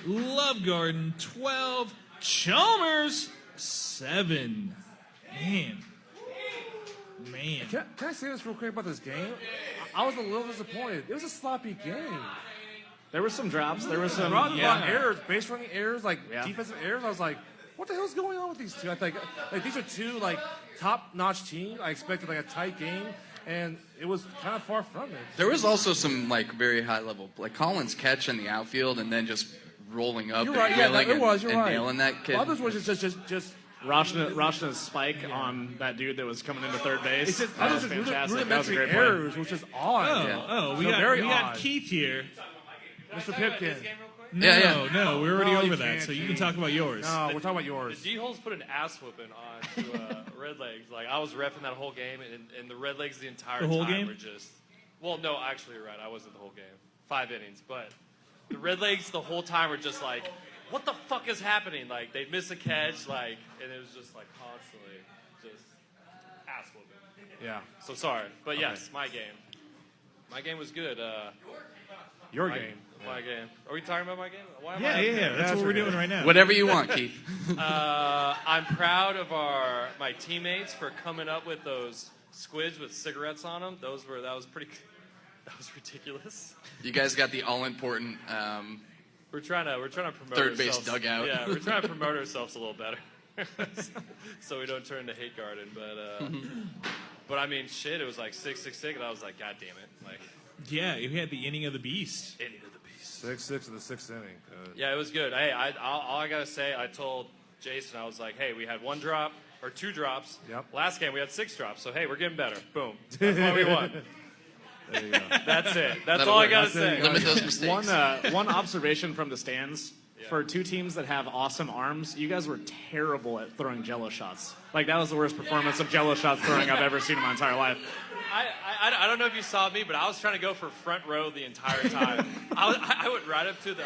Love Garden, 12. Chalmers, 7. Man. Can I say this real quick about this game? I was a little disappointed. It was a sloppy game. There were some drops. There were some errors, base running errors, like defensive errors. I was like, what the hell's going on with these two? I think like these are 2 like top-notch teams. I expected like a tight game, and it was kind of far from it. There was also some like very high level, like Collins' catch in the outfield, and then just rolling up. You're and right. Yeah, drilling it was. and, You're and right. nailing that kid. Others were just. Rashna's spike on that dude that was coming into third base. It's just, that was just fantastic. That was a great play. errors, which is odd. We got Keith here. Mr. Pipkin. No, we're already over that, so you can talk about yours. No, we're talking about yours. The D-holes put an ass whooping on to Red Legs. Like, I was reffing that whole game, and the Red Legs the entire time were just... Well, no, actually, you're right. I wasn't the whole game. 5 innings. But the Red Legs the whole time were just like, what the fuck is happening? Like, they'd miss a catch, like, and it was just, like, constantly just ass whooping. Yeah. So sorry. But yes, my game. My game was good. Your game. My game. Are we talking about my game? Why am Yeah, I yeah. That's what we're doing right now. Whatever you want, Keith. I'm proud of my teammates for coming up with those squids with cigarettes on them. That was ridiculous. You guys got the all-important We're trying to promote third base ourselves. dugout. Yeah, we're trying to promote ourselves a little better, so we don't turn into hate garden. But I mean, shit, it was like 6-6-6, and I was like, God damn it, like. Yeah, you had the inning of the beast. 6-6 in the 6th inning. Yeah, it was good. Hey, all I gotta say, I told Jason, I was like, hey, we had 1 drop or 2 drops. Yep. Last game we had 6 drops, so hey, we're getting better. Boom. That's what we want. There you go. That's it. That's all I gotta say. Limit those mistakes. One observation from the stands. For 2 teams that have awesome arms, you guys were terrible at throwing Jello shots. Like, that was the worst performance of Jello shots throwing I've ever seen in my entire life. I don't know if you saw me, but I was trying to go for front row the entire time. I went right up to the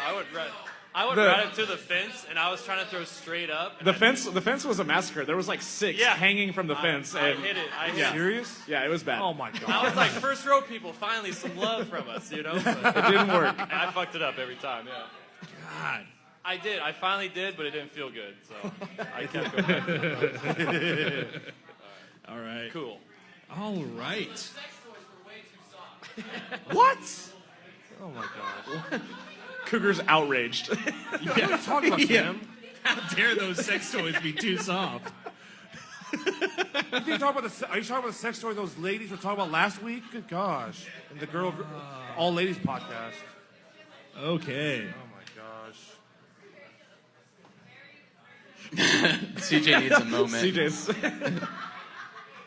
fence, and I was trying to throw straight up. The fence was a massacre. There was like 6 hanging from the fence. I hit it. Serious? Yeah, it was bad. Oh my god. I was like, first row people, finally some love from us, you know? But it didn't work. I fucked it up every time, yeah. God. I did. I finally did, but it didn't feel good, so I kept going. All right. Cool. All right. What? Oh my god. Cougar's outraged. What are you talking about, Tim? How dare those sex toys be too soft? Are you talking about the sex story those ladies were talking about last week? Good gosh. And the all ladies podcast. Okay. Oh my gosh. CJ needs a moment. CJ's.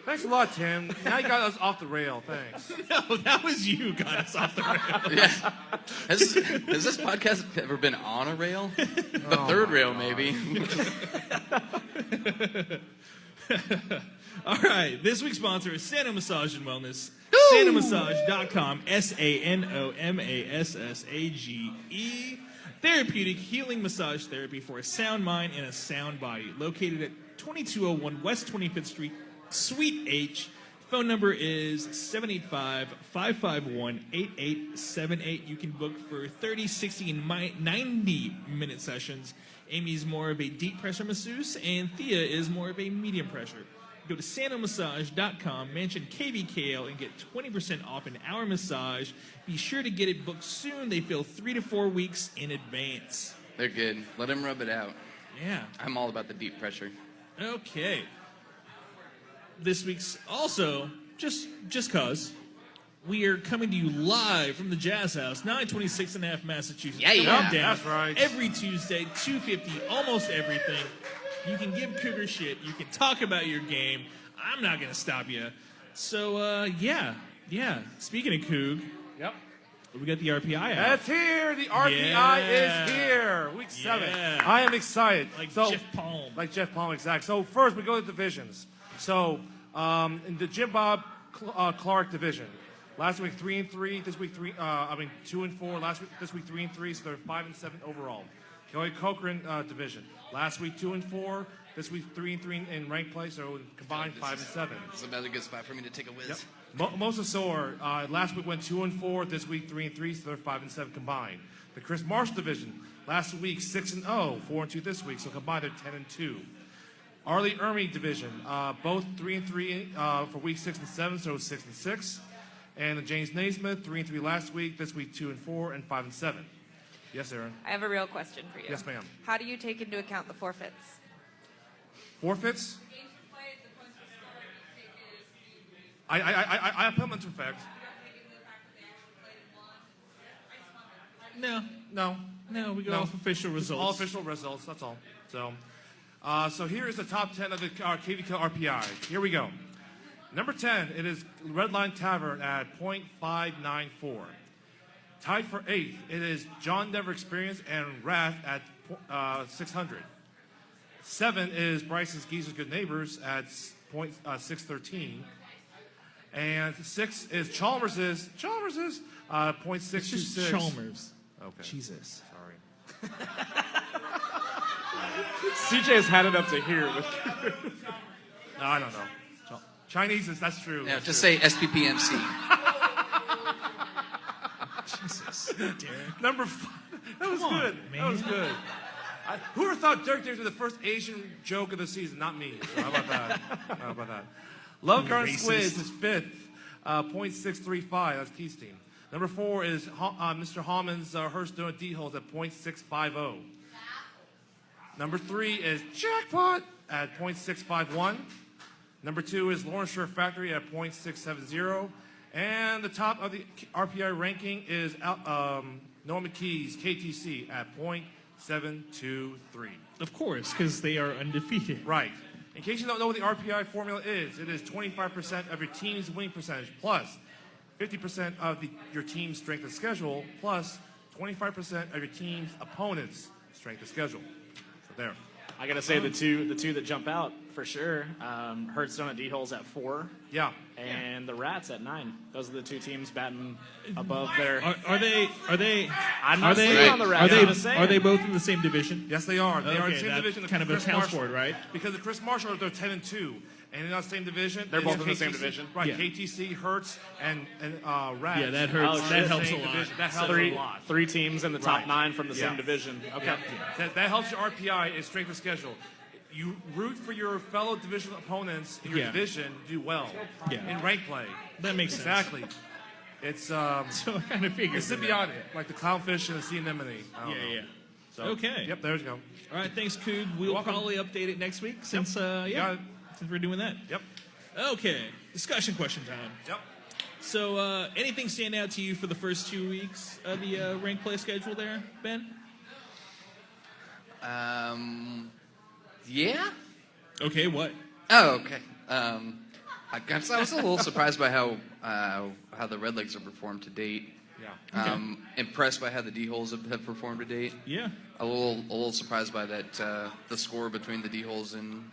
Thanks a lot, Tim. Now you got us off the rail. Thanks. No, that was you who got us off the rail. Yeah. Has this podcast ever been on a rail? The third rail, maybe. All right. This week's sponsor is Sano Massage and Wellness. SanoMassage.com. SanoMassage. Therapeutic healing massage therapy for a sound mind and a sound body. Located at 2201 West 25th Street, Suite H. Phone number is 785-551-8878. You can book for 30, 60, and 90-minute sessions. Amy's more of a deep pressure masseuse, and Thea is more of a medium pressure. Go to sanomassage.com, mention KBKL, and get 20% off an hour massage. Be sure to get it booked soon. They fill 3 to 4 weeks in advance. They're good. Let them rub it out. Yeah. I'm all about the deep pressure. Okay. This week's also, just cause, we are coming to you live from the Jazz House, 926 and a half Massachusetts. Yeah, Come on down. That's right. Every Tuesday, 2:50, almost everything. You can give Cougar shit. You can talk about your game. I'm not going to stop you. So, yeah. Speaking of Coug, Yep. we got the RPI out. That's here. The RPI is here. Week 7. Yeah. I am excited. Like Jeff Palm. Like Jeff Palm, exactly. So first we go to divisions. So in the Jim Bob Clark division, last week 3-3. This week 2-4. This week 3-3. So they're 5-7 overall. Kelly Cochran division. Last week 2-4. This week 3-3 in ranked play. So combined 5-7. This is about a good spot for me to take a whiz. Yep. Moses Soar, last week went 2-4. This week 3-3, so they're 5-7 combined. The Chris Marsh division, last week 6-0, 4-2 this week, so combined they're 10-2. Arlie Ermey division, both 3-3 for week 6 and 7, so 6-6. And the James Naismith, 3-3 last week, this week 2-4 and 5-7. Yes, Aaron. I have a real question for you. Yes, ma'am. How do you take into account the forfeits? Forfeits? I put them into effect. No, we go off official results. All official results, that's all. So here is the top 10 of the KVK RPI. Here we go. Number 10, it is Redline Tavern at .594. Tied for 8th, it is John Never Experienced and Wrath at 600. 7 is Bryce's Geezer's Good Neighbors at .613. And 6 is Chalmers's .626. It's just Chalmers. Okay. Jesus. Sorry. CJ's had it up to here. With No, I don't know. Chinese that's true. Yeah, That's just true. say SPPMC. Jesus. Derek. Number 5. That was Come on, good. man. That was good. Who would have thought Derek Davis was the first Asian joke of the season? Not me. So how about that? Love Garden Squids is 5th, .635. That's Keith's team. Number 4 is Mr. Hallman's Hurst Donut D-Holes at .650. Number 3 is Jackpot at .651. Number 2 is Lawrence Shore Factory at .670. And the top of the RPI ranking is Noah McKee's KTC at .723. Of course, because they are undefeated. Right. In case you don't know what the RPI formula is, it is 25% of your team's winning percentage plus 50% of your team's strength of schedule plus 25% of your team's opponent's strength of schedule. So there. I gotta say the two that jump out for sure. Hurts Donut D-Holes at 4. Yeah. And the Rats at 9. Those are the two teams batting above their. Are they? I'm not saying on the Rats. Are they both in the same division? Yes, they are. They are in the Okay, same that division. kind of accounts for it, right? Because the Chris Marshall, they're 10-2, and in that same division, They're both is in the same KTC division? Right. Yeah. KTC, Hertz, and Rats. Yeah, that hurts. are in That the helps same a lot. division. That helps Three, a lot. three teams in the top Right. 9 from the Yeah. same division. Okay. Yeah. That helps your RPI is strength of schedule. You root for your fellow divisional opponents in your Yeah. division to do well Yeah. in rank play. That makes sense. Exactly. It's so I kind of figured. It's symbiotic, like the clownfish and the sea anemone. I don't know. Yeah. So, Okay. Yep, there you go. All right, thanks, Coog. We'll probably update it next week since since we're doing that. Yep. Okay, discussion question time. Yep. So, anything stand out to you for the first 2 weeks of the ranked play schedule there, Ben? Yeah. Okay, what? Oh, okay. I guess I was a little surprised by how the Redlegs have performed to date. Yeah. Okay. Impressed by how the D-holes have performed to date. Yeah. A little surprised by that the score between the D-holes and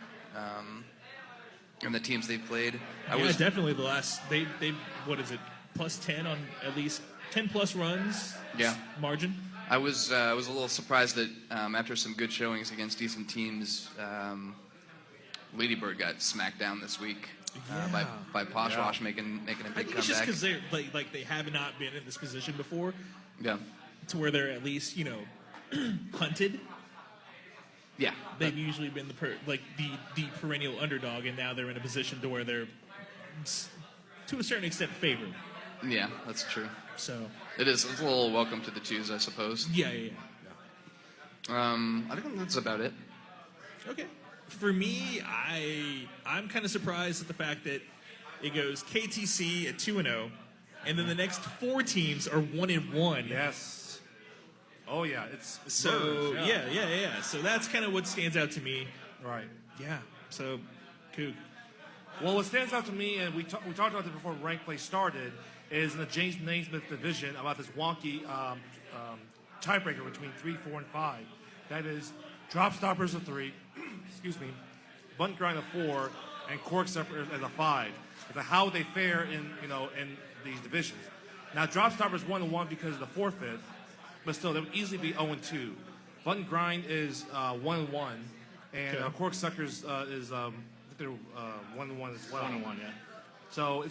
the teams they've played. Definitely the last they what is it, plus 10 on at least 10 plus runs. Yeah. Margin. I was a little surprised that after some good showings against decent teams, Ladybird got smacked down this week by Poshwash making a big I think comeback. it's just because they like they have not been in this position before. Yeah. To where they're at least hunted. Yeah. They've usually been the perennial underdog, and now they're in a position to where they're to a certain extent favored. Yeah, that's true. So it's a little welcome to the twos, I suppose. Yeah. I think that's about it. Okay. For me, I'm kind of surprised at the fact that it goes KTC at 2-0, and then the next 4 teams are 1-1. Yes. Oh yeah, it's so birds, yeah. So that's kind of what stands out to me. Right. Yeah. So, Coog. Well, what stands out to me, and we talked about this before ranked play started, is in the James Naismith division about this wonky tiebreaker between 3, 4, and 5. That is drop stoppers of 3, excuse me, bunt grind of 4, and cork suckers as a 5. It's how they fare in these divisions. Now drop stoppers 1-1 because of the forfeit, but still they would easily be 0-2. Bunt and grind is 1-1, and cork suckers is they're 1-1 as well. 1-1, yeah. So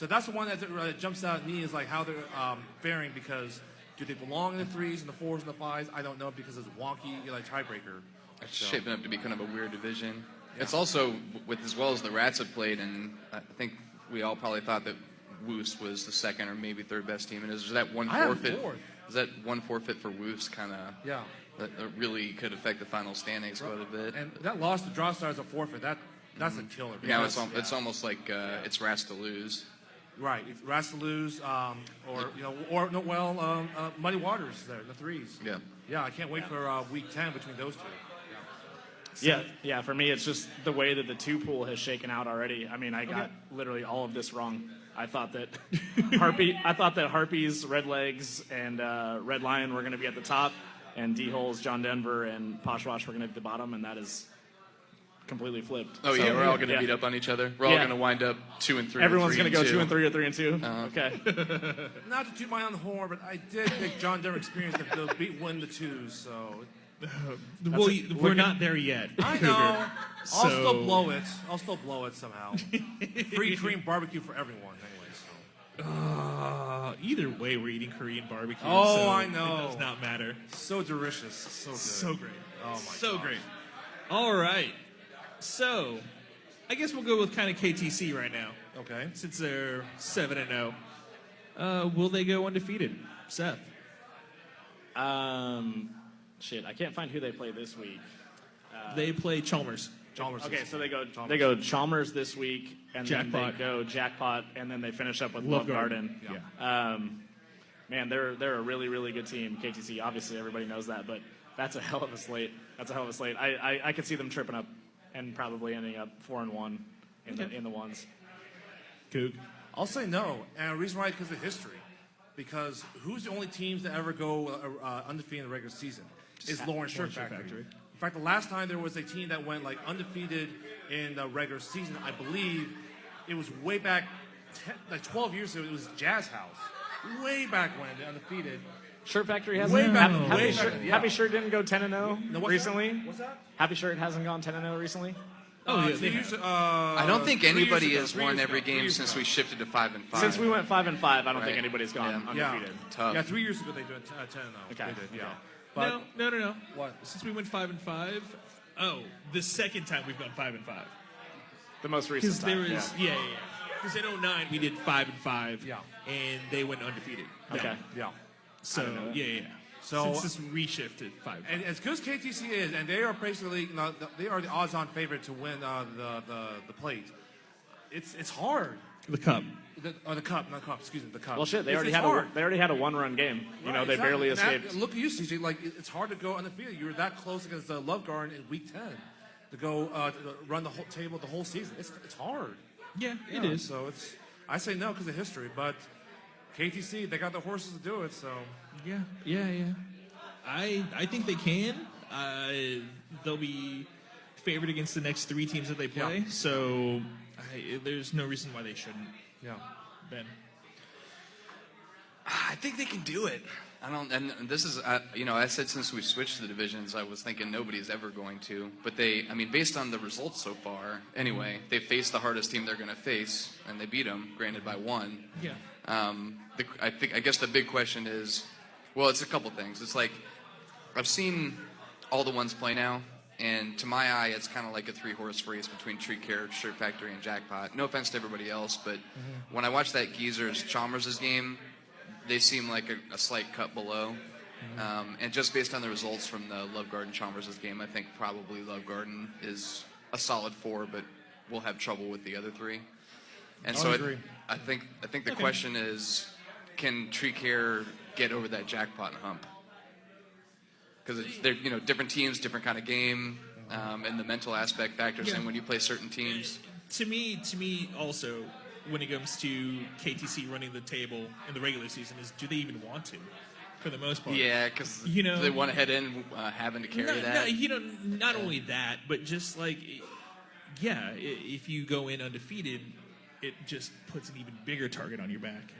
that's the one that jumps out at me is like how they're faring, because do they belong in the 3s and the 4s and the 5s? I don't know, because it's wonky tiebreaker. It's shaping up to be kind of a weird division. Yeah. It's also with as well as the Rats have played, and I think we all probably thought that Woos was the second or maybe third best team. And is that one forfeit? Is that one forfeit for Woos kind of? Yeah. That really could affect the final standings quite a bit. And that loss to Draw Stars a forfeit. That's a killer. Yeah, it's almost like it's Rats to lose. Right, it's Rats to lose, Muddy Waters there in the 3s. Yeah. Yeah, I can't wait for week 10 between those two. Yeah. For me, it's just the way that the 2 pool has shaken out already. I mean, I got literally all of this wrong. I thought that Harpies, Redlegs, and Red Lion were going to be at the top, and D-Holes, John Denver, and Poshwash were going to be at the bottom, and that is completely flipped. Oh, we're all going to beat up on each other. We're all going to wind up 2 and 3. Everyone's going to go 2 and 3 or 3 and 2. Okay. Not to toot my own horn, but I did think John Denver experienced they'll win the 2s. So. Well, we're not there yet. I know. I'll still blow it. I'll still blow it somehow. Free Korean barbecue for everyone, anyway. Either way, we're eating Korean barbecue. Oh, so I know. It does not matter. So delicious. So good. So great. Oh my So gosh. great. All right. So, I guess we'll go with kind of KTC right now. Okay. Since they're 7-0. Will they go undefeated? Seth? Shit, I can't find who they play this week. They play Chalmers. Okay, so they go Chalmers this week, and then Jackpot. they go Jackpot, and then they finish up with Love Love Garden. Yeah. Man, they're a really, really good team. KTC, obviously everybody knows that, but that's a hell of a slate. I could see them tripping up and probably ending up 4-1 in the ones. Coog? I'll say no, and the reason why is because of history. Because who's the only teams that ever go undefeated in the regular season? Is Lawrence Shirt Factory. In fact, the last time there was a team that went undefeated in the regular season, I believe it was way back, 12 years ago. It was Jazz House, way back when they're undefeated. Shirt Factory hasn't. Way back, Happy Shirt didn't go 10-0 recently. What's that? Happy Shirt hasn't gone 10-0 recently. I don't think anybody has won every game since we shifted to 5-5. Since we went 5-5, I don't think anybody's gone undefeated. Tough. Yeah, 3 years ago they did 10-0. Okay. They did, yeah. No. What? Since we went 5-5. Oh, the second time we've gone 5-5. The most recent time. Because there was, yeah. Because in 2009 we did 5-5. Yeah. and they went undefeated. Okay. Yeah. So yeah. So since this reshifted 5. And as good as KTC is, and they are basically they are the odds-on favorite to win the plate. It's hard. The cup. The cup, not cup. Excuse me, the cup. Well, shit, they already had a one-run game. You know, Right, they exactly. barely And escaped. look at you, CJ. Like it's hard to go undefeated. You were that close against the Love Garden in Week 10 to go to run the whole table the whole season. It's hard. Yeah, it is. So I say no because of history, but KTC they got the horses to do it. So yeah. I think they can. They'll be favored against the next 3 teams that they play. Yeah. So there's no reason why they shouldn't. Yeah. Ben. I think they can do it. I don't, and this is, I said since we switched the divisions, I was thinking nobody's ever going to. But based on the results so far, anyway, they faced the hardest team they're going to face, and they beat them, granted by 1. Yeah. I guess the big question is, well, it's a couple things. It's like, I've seen all the ones play now, and to my eye, it's kind of like a 3-horse race between Tree Care, Shirt Factory, and Jackpot. No offense to everybody else, but when I watch that Geezers-Chalmers' game, they seem like a slight cut below. And just based on the results from the Love Garden-Chalmers' game, I think probably Love Garden is a solid 4, but we'll have trouble with the other 3. And so I think the question is, can Tree Care get over that Jackpot hump? Because they're different teams, different kind of game, and the mental aspect factors in when you play certain teams. To me, also, when it comes to KTC running the table in the regular season, is do they even want to? For the most part. Yeah, because they want to head in having to carry that. Not only that, but just like, if you go in undefeated, it just puts an even bigger target on your back.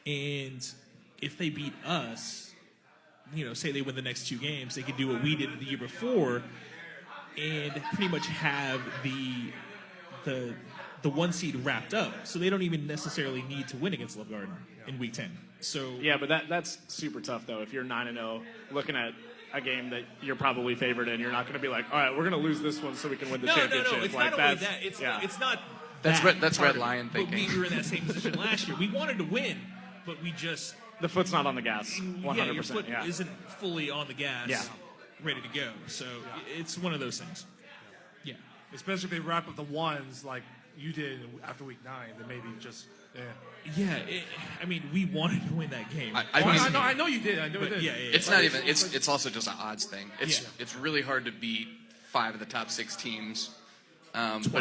And if they beat us, say they win the next 2 games, they could do what we did the year before and pretty much have the 1 seed wrapped up. So they don't even necessarily need to win against Love Garden in Week 10. So yeah, but that's super tough though. If you're 9-0, looking at a game that you're probably favored in, you're not going to be like, all right, we're going to lose this one so we can win the championship. No, it's like, not only that. It's not. That's Red Lion thinking. But we were in that same position last year. We wanted to win, but we just the foot's not on the gas. 100%. Yeah, your foot isn't fully on the gas, ready to go. So it's one of those things. Yeah, especially if they wrap up the ones like you did after Week 9, then maybe just Yeah, we wanted to win that game. I know you did. I know you did. Yeah. It's not even. It's also just an odds thing. It's really hard to beat 5 of the top 6 teams. But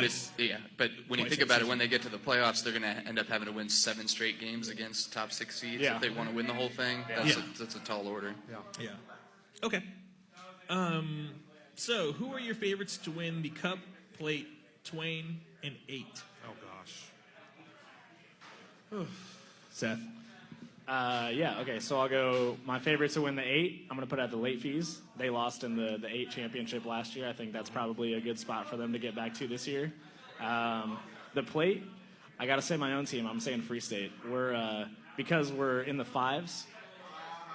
when you think about it, when they get to the playoffs, they're going to end up having to win 7 straight games against top 6 seeds if they want to win the whole thing. That's a tall order. Yeah. Okay. So who are your favorites to win the Cup, Plate, Twain, and 8? Oh gosh. Seth. Okay, so I'll go. My favorites to win the 8. I'm going to put out the late fees. They lost in the 8 championship last year. I think that's probably a good spot for them to get back to this year. The plate, I got to say my own team. I'm saying Free State. Because we're in the 5s.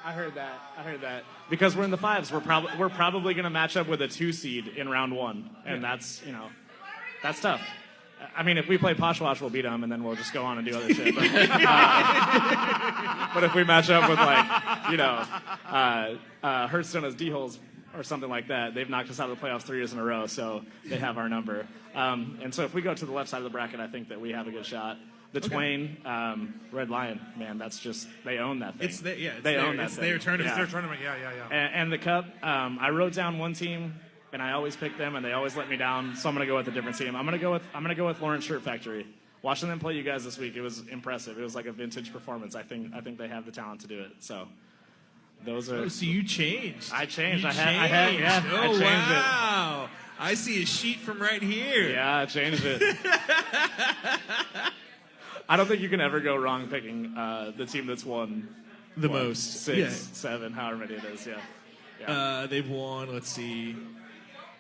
I heard that. Because we're in the 5s, we're probably going to match up with a 2 seed in round 1, and that's tough. I mean, if we play Poshwash, we'll beat them, and then we'll just go on and do other shit. But if we match up with, Hearthstone as D-holes or something like that, they've knocked us out of the playoffs 3 years in a row, so they have our number. And so if we go to the left side of the bracket, I think that we have a good shot. The Twain, Red Lion, man, that's just, they own that thing. They own that thing. It's their tournament. It's their tournament, yeah. And the Cup, I wrote down one team, and I always pick them, and they always let me down. So I'm gonna go with a different team. I'm gonna go with Lawrence Shirt Factory. Watching them play you guys this week, it was impressive. It was like a vintage performance. I think they have the talent to do it. So those are. Oh, so you changed. I changed. I changed. changed it. Wow! I see a sheet from right here. Yeah, I changed it. I don't think you can ever go wrong picking the team that's won the most. 6, 7, however many it is. Yeah. They've won. Let's see.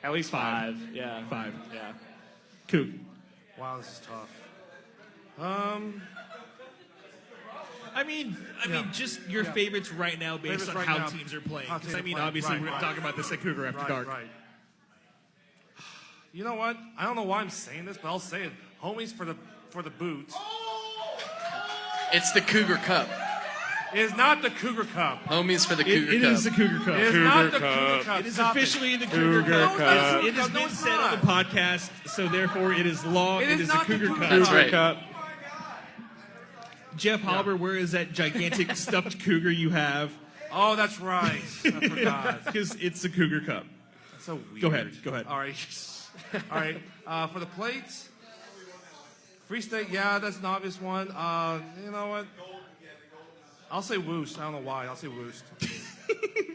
At least 5. Yeah. 5. Yeah. Cool. Wow, this is tough. Just your favorites right now based on how teams are playing. Because obviously we're going to talk about this at Cougar After Dark. Right. You know what? I don't know why I'm saying this, but I'll say it. Homies for the boots. It's the Cougar Cup. It is not the Cougar Cup. Homies for the Cougar It Cup. is the Cougar Cup. It is not the Cougar Cup. It is Stop officially it. the Cougar Cup. Cup. It has been said on the podcast, so therefore it is law. It is the not the Cougar Cougar Cup. That's right. Cup. Jeff Halber, where is that gigantic stuffed cougar you have? Oh, that's right. I forgot. Because it's the Cougar Cup. That's so weird. Go ahead. All right. All right. For the plates, Free State, yeah, that's an obvious one. You know what? I'll say Woost. I don't know why. I'll say Woost.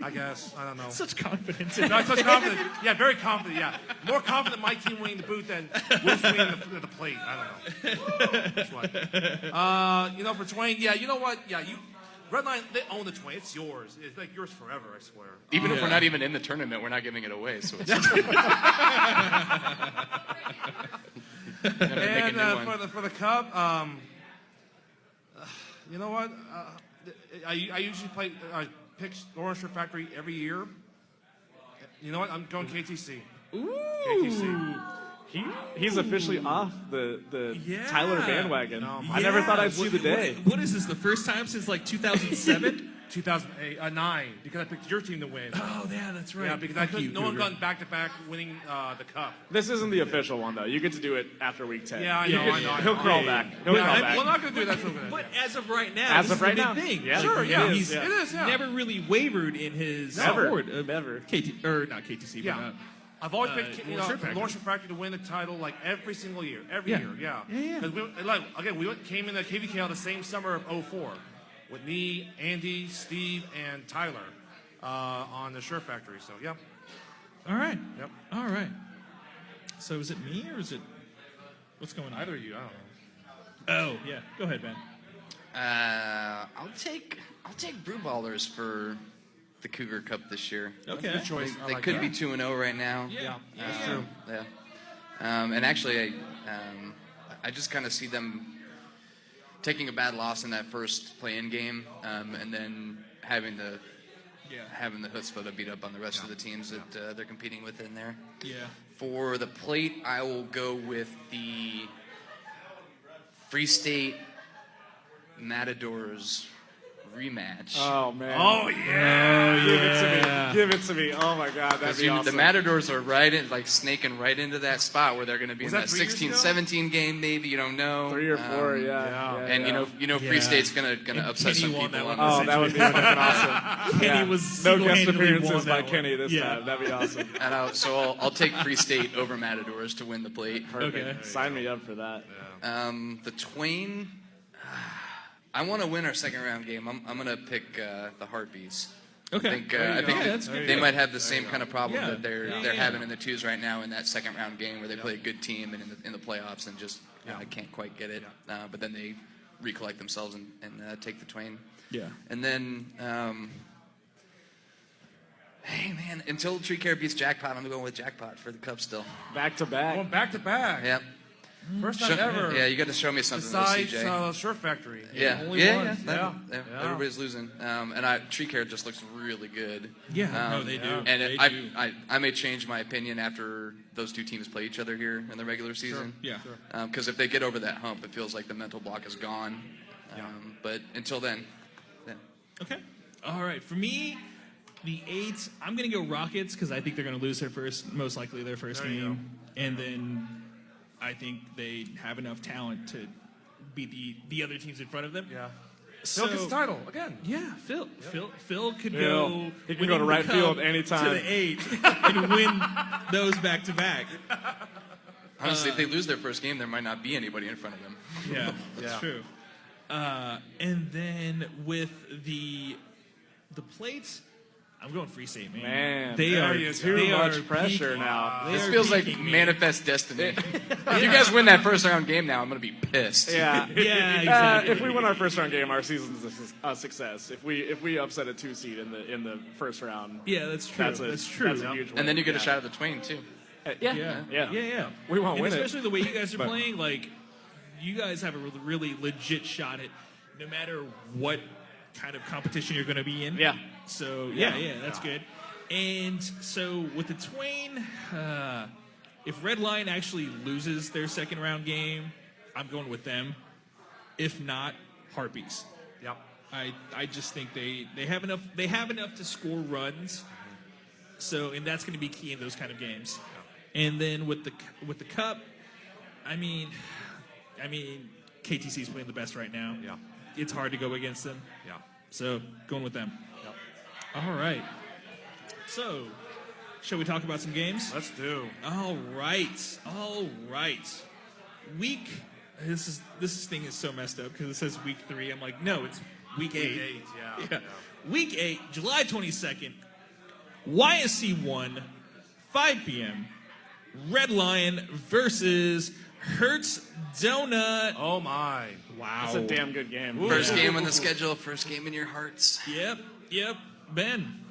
I guess. I don't know. Such confidence. Not such confidence. Yeah, very confident. Yeah. More confident my team winning the boot than Woost winning the plate. I don't know. That's why. For Twain, yeah, you know what? Yeah, Redline, they own the Twain. It's yours. It's like yours forever, I swear. Even if we're not even in the tournament, we're not giving it away. So it's And make a new one. for the cup, you know what? I usually pick Orange Shirt Factory every year. You know what? I'm going KTC. Ooh. KTC. He's officially off the Tyler bandwagon. No, I never thought I'd see the day. What is this? The first time since like 2007? 2009, because I picked your team to win. Oh, yeah, that's right. Yeah, because no one gone back-to-back winning the cup. This isn't the official one, though. You get to do it after week 10. Yeah, I know. He'll crawl back. He'll crawl back. We're not going to do that. But as of right now, As this of is right the now. big thing. Yeah. Sure, yeah. He's It is, yeah. never really wavered in his support of Never. KT, or not KTC, Yeah. but I've always picked Lawrence Shirt Factory. Lawrence Shirt Factory to win the title like every single year. Every Yeah. year, yeah. Yeah. Because we came in the KVKL the same summer of 04 with me, Andy, Steve, and Tyler on the Shirt Factory. So, yeah. All right. Yep. All right. So is it me or is it what's going on? Either of you, I don't know. Oh, yeah. Go ahead, Ben. I'll take Brew Ballers for the Cougar Cup this year. Okay. Good choice. They could be 2-0 right now. Yeah. That's true. Yeah. And actually, I just kind of see them taking a bad loss in that first play-in game, and then having the chutzpah to beat up on the rest of the teams that they're competing with in there. Yeah. For the plate, I will go with the Free State Matadors rematch. Oh, man. Oh, yeah. Give it to me. Oh, my God. That'd be awesome. The Matadors are snaking right into that spot where they're going to be in that 16-17 game, maybe. You don't know. 3 or 4, yeah. And Free State's going to upset Kenny some won people. that one. Oh, that would be fucking awesome. Kenny was no guest single-handedly appearances won by that Kenny one. this Yeah. time. That'd be awesome. And I'll take Free State over Matadors to win the plate. Perfect. Okay. Sign me up for that. The Twain, I want to win our second round game. I'm going to pick the Heartbeats. Okay. I think that's good. they might have the same kind of problem Yeah. that they're having in the twos right now in that second round game where they play a good team and in the playoffs and just can't quite get it. But then they recollect themselves and take the Twain. Yeah. And then, hey man, until Tree Care beats Jackpot, I'm going with Jackpot for the Cup still. Back to back. Going back-to-back. Yep. First time ever. Yeah, you got to show me something, though, Besides CJ. Shirt Factory. Yeah, Only yeah, ones. yeah. Everybody's losing, and Tree Care just looks really good. Yeah, no, they do. And They I, do. I may change my opinion after those two teams play each other here in the regular season. Yeah. Because if they get over that hump, it feels like the mental block is gone. But until then, yeah. Okay. All right. For me, the 8, I'm going to go Rockets because I think they're going to lose most likely their first There you game. And then I think they have enough talent to beat the other teams in front of them. Yeah. So, Phil gets the title again. Yeah, Phil. Phil could Phil. go. He can winning go to the right Cup field anytime. to the 8 and win those back to back. Honestly, if they lose their first game, there might not be anybody in front of them. Yeah, that's true. And then with the plates, I'm going Free State, man. Man, they there are you go. Too much are pressure peaking. now. They This are feels like peaking, man. manifest destiny. If you guys win that first round game now, I'm going to be pissed. Yeah, Yeah, exactly. If we win our first round game, our season's a success. If we upset a 2 seed in the first round, Yeah, that's true. That's true. That's a huge win. And then you get a Yeah. shot at the Twain, too. Yeah. We won't And win it. especially the way you guys are But- playing, like you guys have a really legit shot at no matter what kind of competition you're going to be in. Yeah. So that's good. And so with the Twain, if Red Line actually loses their second round game, I'm going with them. If not, Harpies. Yep. I just think they have enough to score runs. So, and that's going to be key in those kind of games. And then with the cup, I mean, KTC is playing the best right now. Yeah. It's hard to go against them. Yeah. So, going with them. Yep. All right. So, shall we talk about some games? Let's do. All right. This thing is so messed up because it says week 3. I'm like, no, it's week 8. Week 8, yeah. Week 8, July 22nd. YSC 1, 5 p.m. Red Lion versus Hertz Donut. Oh my! Wow, That's a damn good game. First game on the schedule. First game in your hearts. Yep. Ben.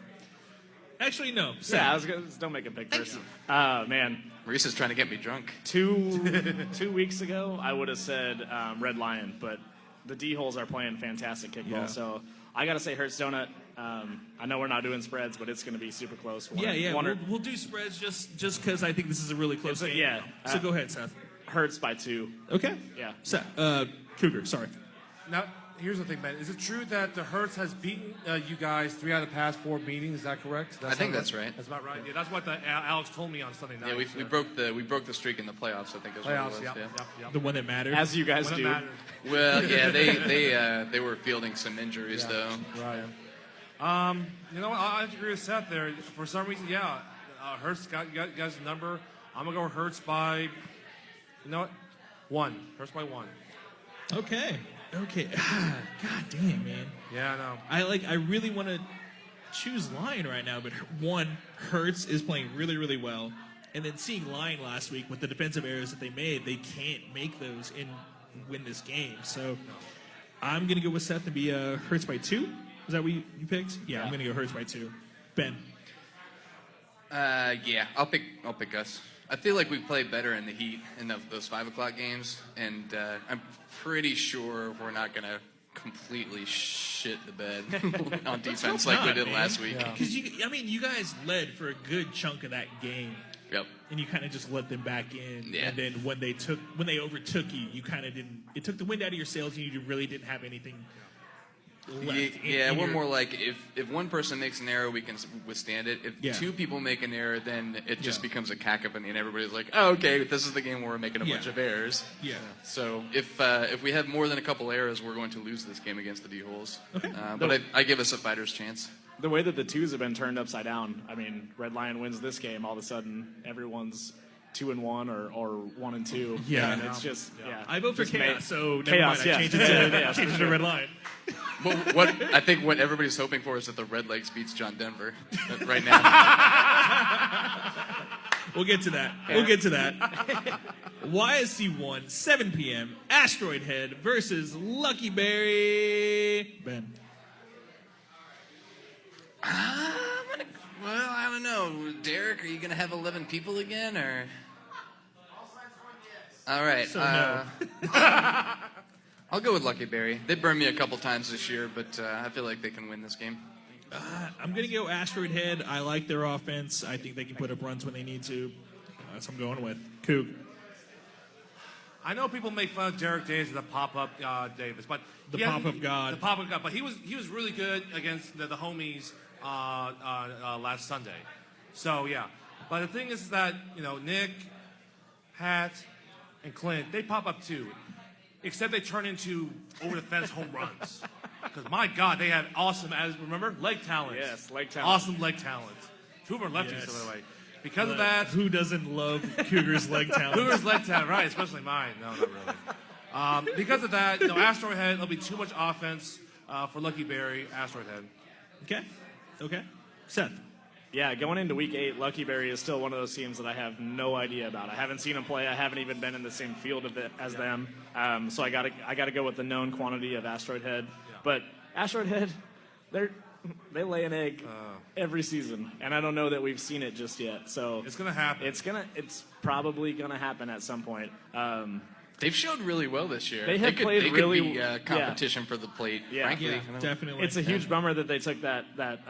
Actually, no. Sam. Yeah, I was gonna, don't make a pick first. Man, Reese is trying to get me drunk. 2 weeks ago, I would have said Red Lion, but the D-holes are playing fantastic kickball. Yeah. So I got to say Hertz Donut. I know we're not doing spreads, but it's going to be super close. We'll do spreads just because I think this is a really close game. Yeah. So go ahead, Seth. Hertz by 2. Okay. Yeah. Seth, Cougar, sorry. Now, here's the thing, man. Is it true that the Hertz has beaten you guys 3 out of the past 4 meetings? Is that correct? I think that's right. That's about right. Yeah, that's what Alex told me on Sunday night. Yeah, we broke the streak in the playoffs. I think is what it was. Yep. The one that mattered. As you guys do. Well, yeah, they were fielding some injuries though. Right. You know what? I have to agree with Seth there. For some reason, Hertz got you guys' number. I'm gonna go Hertz by, you know what? 1. Hertz by 1. Okay. God damn, man. Yeah, I know. I really want to choose Lion right now, but one, Hertz is playing really, really well. And then seeing Lion last week with the defensive errors that they made, they can't make those and win this game. So I'm going to go with Seth and be Hertz by 2. Is that what you picked? Yeah, I'm going to go Hertz by 2. Ben? Yeah, I'll pick Gus. I feel like we play better in the heat in those 5 o'clock games, and I'm pretty sure we're not going to completely shit the bed on defense like we did last week. Because you guys led for a good chunk of that game. Yep. And you kind of just let them back in. Yeah. And then when they overtook you, you kind of didn't. It took the wind out of your sails, and you really didn't have anything left. We're more like if one person makes an error, we can withstand it. If 2 people make an error, then it just becomes a cacophony, and everybody's like, "Oh, okay, this is the game where we're making a bunch of errors." Yeah. So if we have more than a couple errors, we're going to lose this game against the D-holes. Okay. But I give us a fighter's chance. The way that the 2s have been turned upside down, I mean, Red Lion wins this game, all of a sudden everyone's 2-1 or 1-2. Yeah. And it's just, I vote for just chaos, so never chaos, mind. I changed it to Red Lion. Well, I think what everybody's hoping for is that the Red Legs beats John Denver right now. We'll get to that. YSC 1, 7 p.m. Asteroid Head versus Lucky Berry. Ben. Well, I don't know. Derek, are you going to have 11 people again, or? All right. So no. I'll go with Lucky Berry. They burned me a couple times this year, but I feel like they can win this game. I'm going to go Asteroid Head. I like their offense. I think they can put up runs when they need to. That's what I'm going with. Coog. I know people make fun of Derek Davis as the pop-up Davis, but The pop-up god. The pop-up god, but he was really good against the homies last Sunday. So yeah, but the thing is that Nick, Pat, and Clint, they pop up too, except they turn into over-the-fence home runs. Because my God, they have awesome, leg talent. Yes, leg talent. Awesome leg talent. 2 of them are lefties, by the way. Because of that, who doesn't love Cougar's leg talent? Cougar's leg talent, right? Especially mine. No, not really. Because of that, Asteroid Head, there'll be too much offense for Lucky Berry. Asteroid Head. Okay. Seth. Yeah, going into week 8, Lucky Berry is still one of those teams that I have no idea about. I haven't seen them play. I haven't even been in the same field as them. So I gotta go with the known quantity of Asteroid Head. Yeah. But Asteroid Head, they lay an egg every season, and I don't know that we've seen it just yet. So it's gonna happen. It's probably gonna happen at some point. They've showed really well this year. They played could really be competition for the plate. Yeah, frankly. definitely. It's a huge bummer that they took that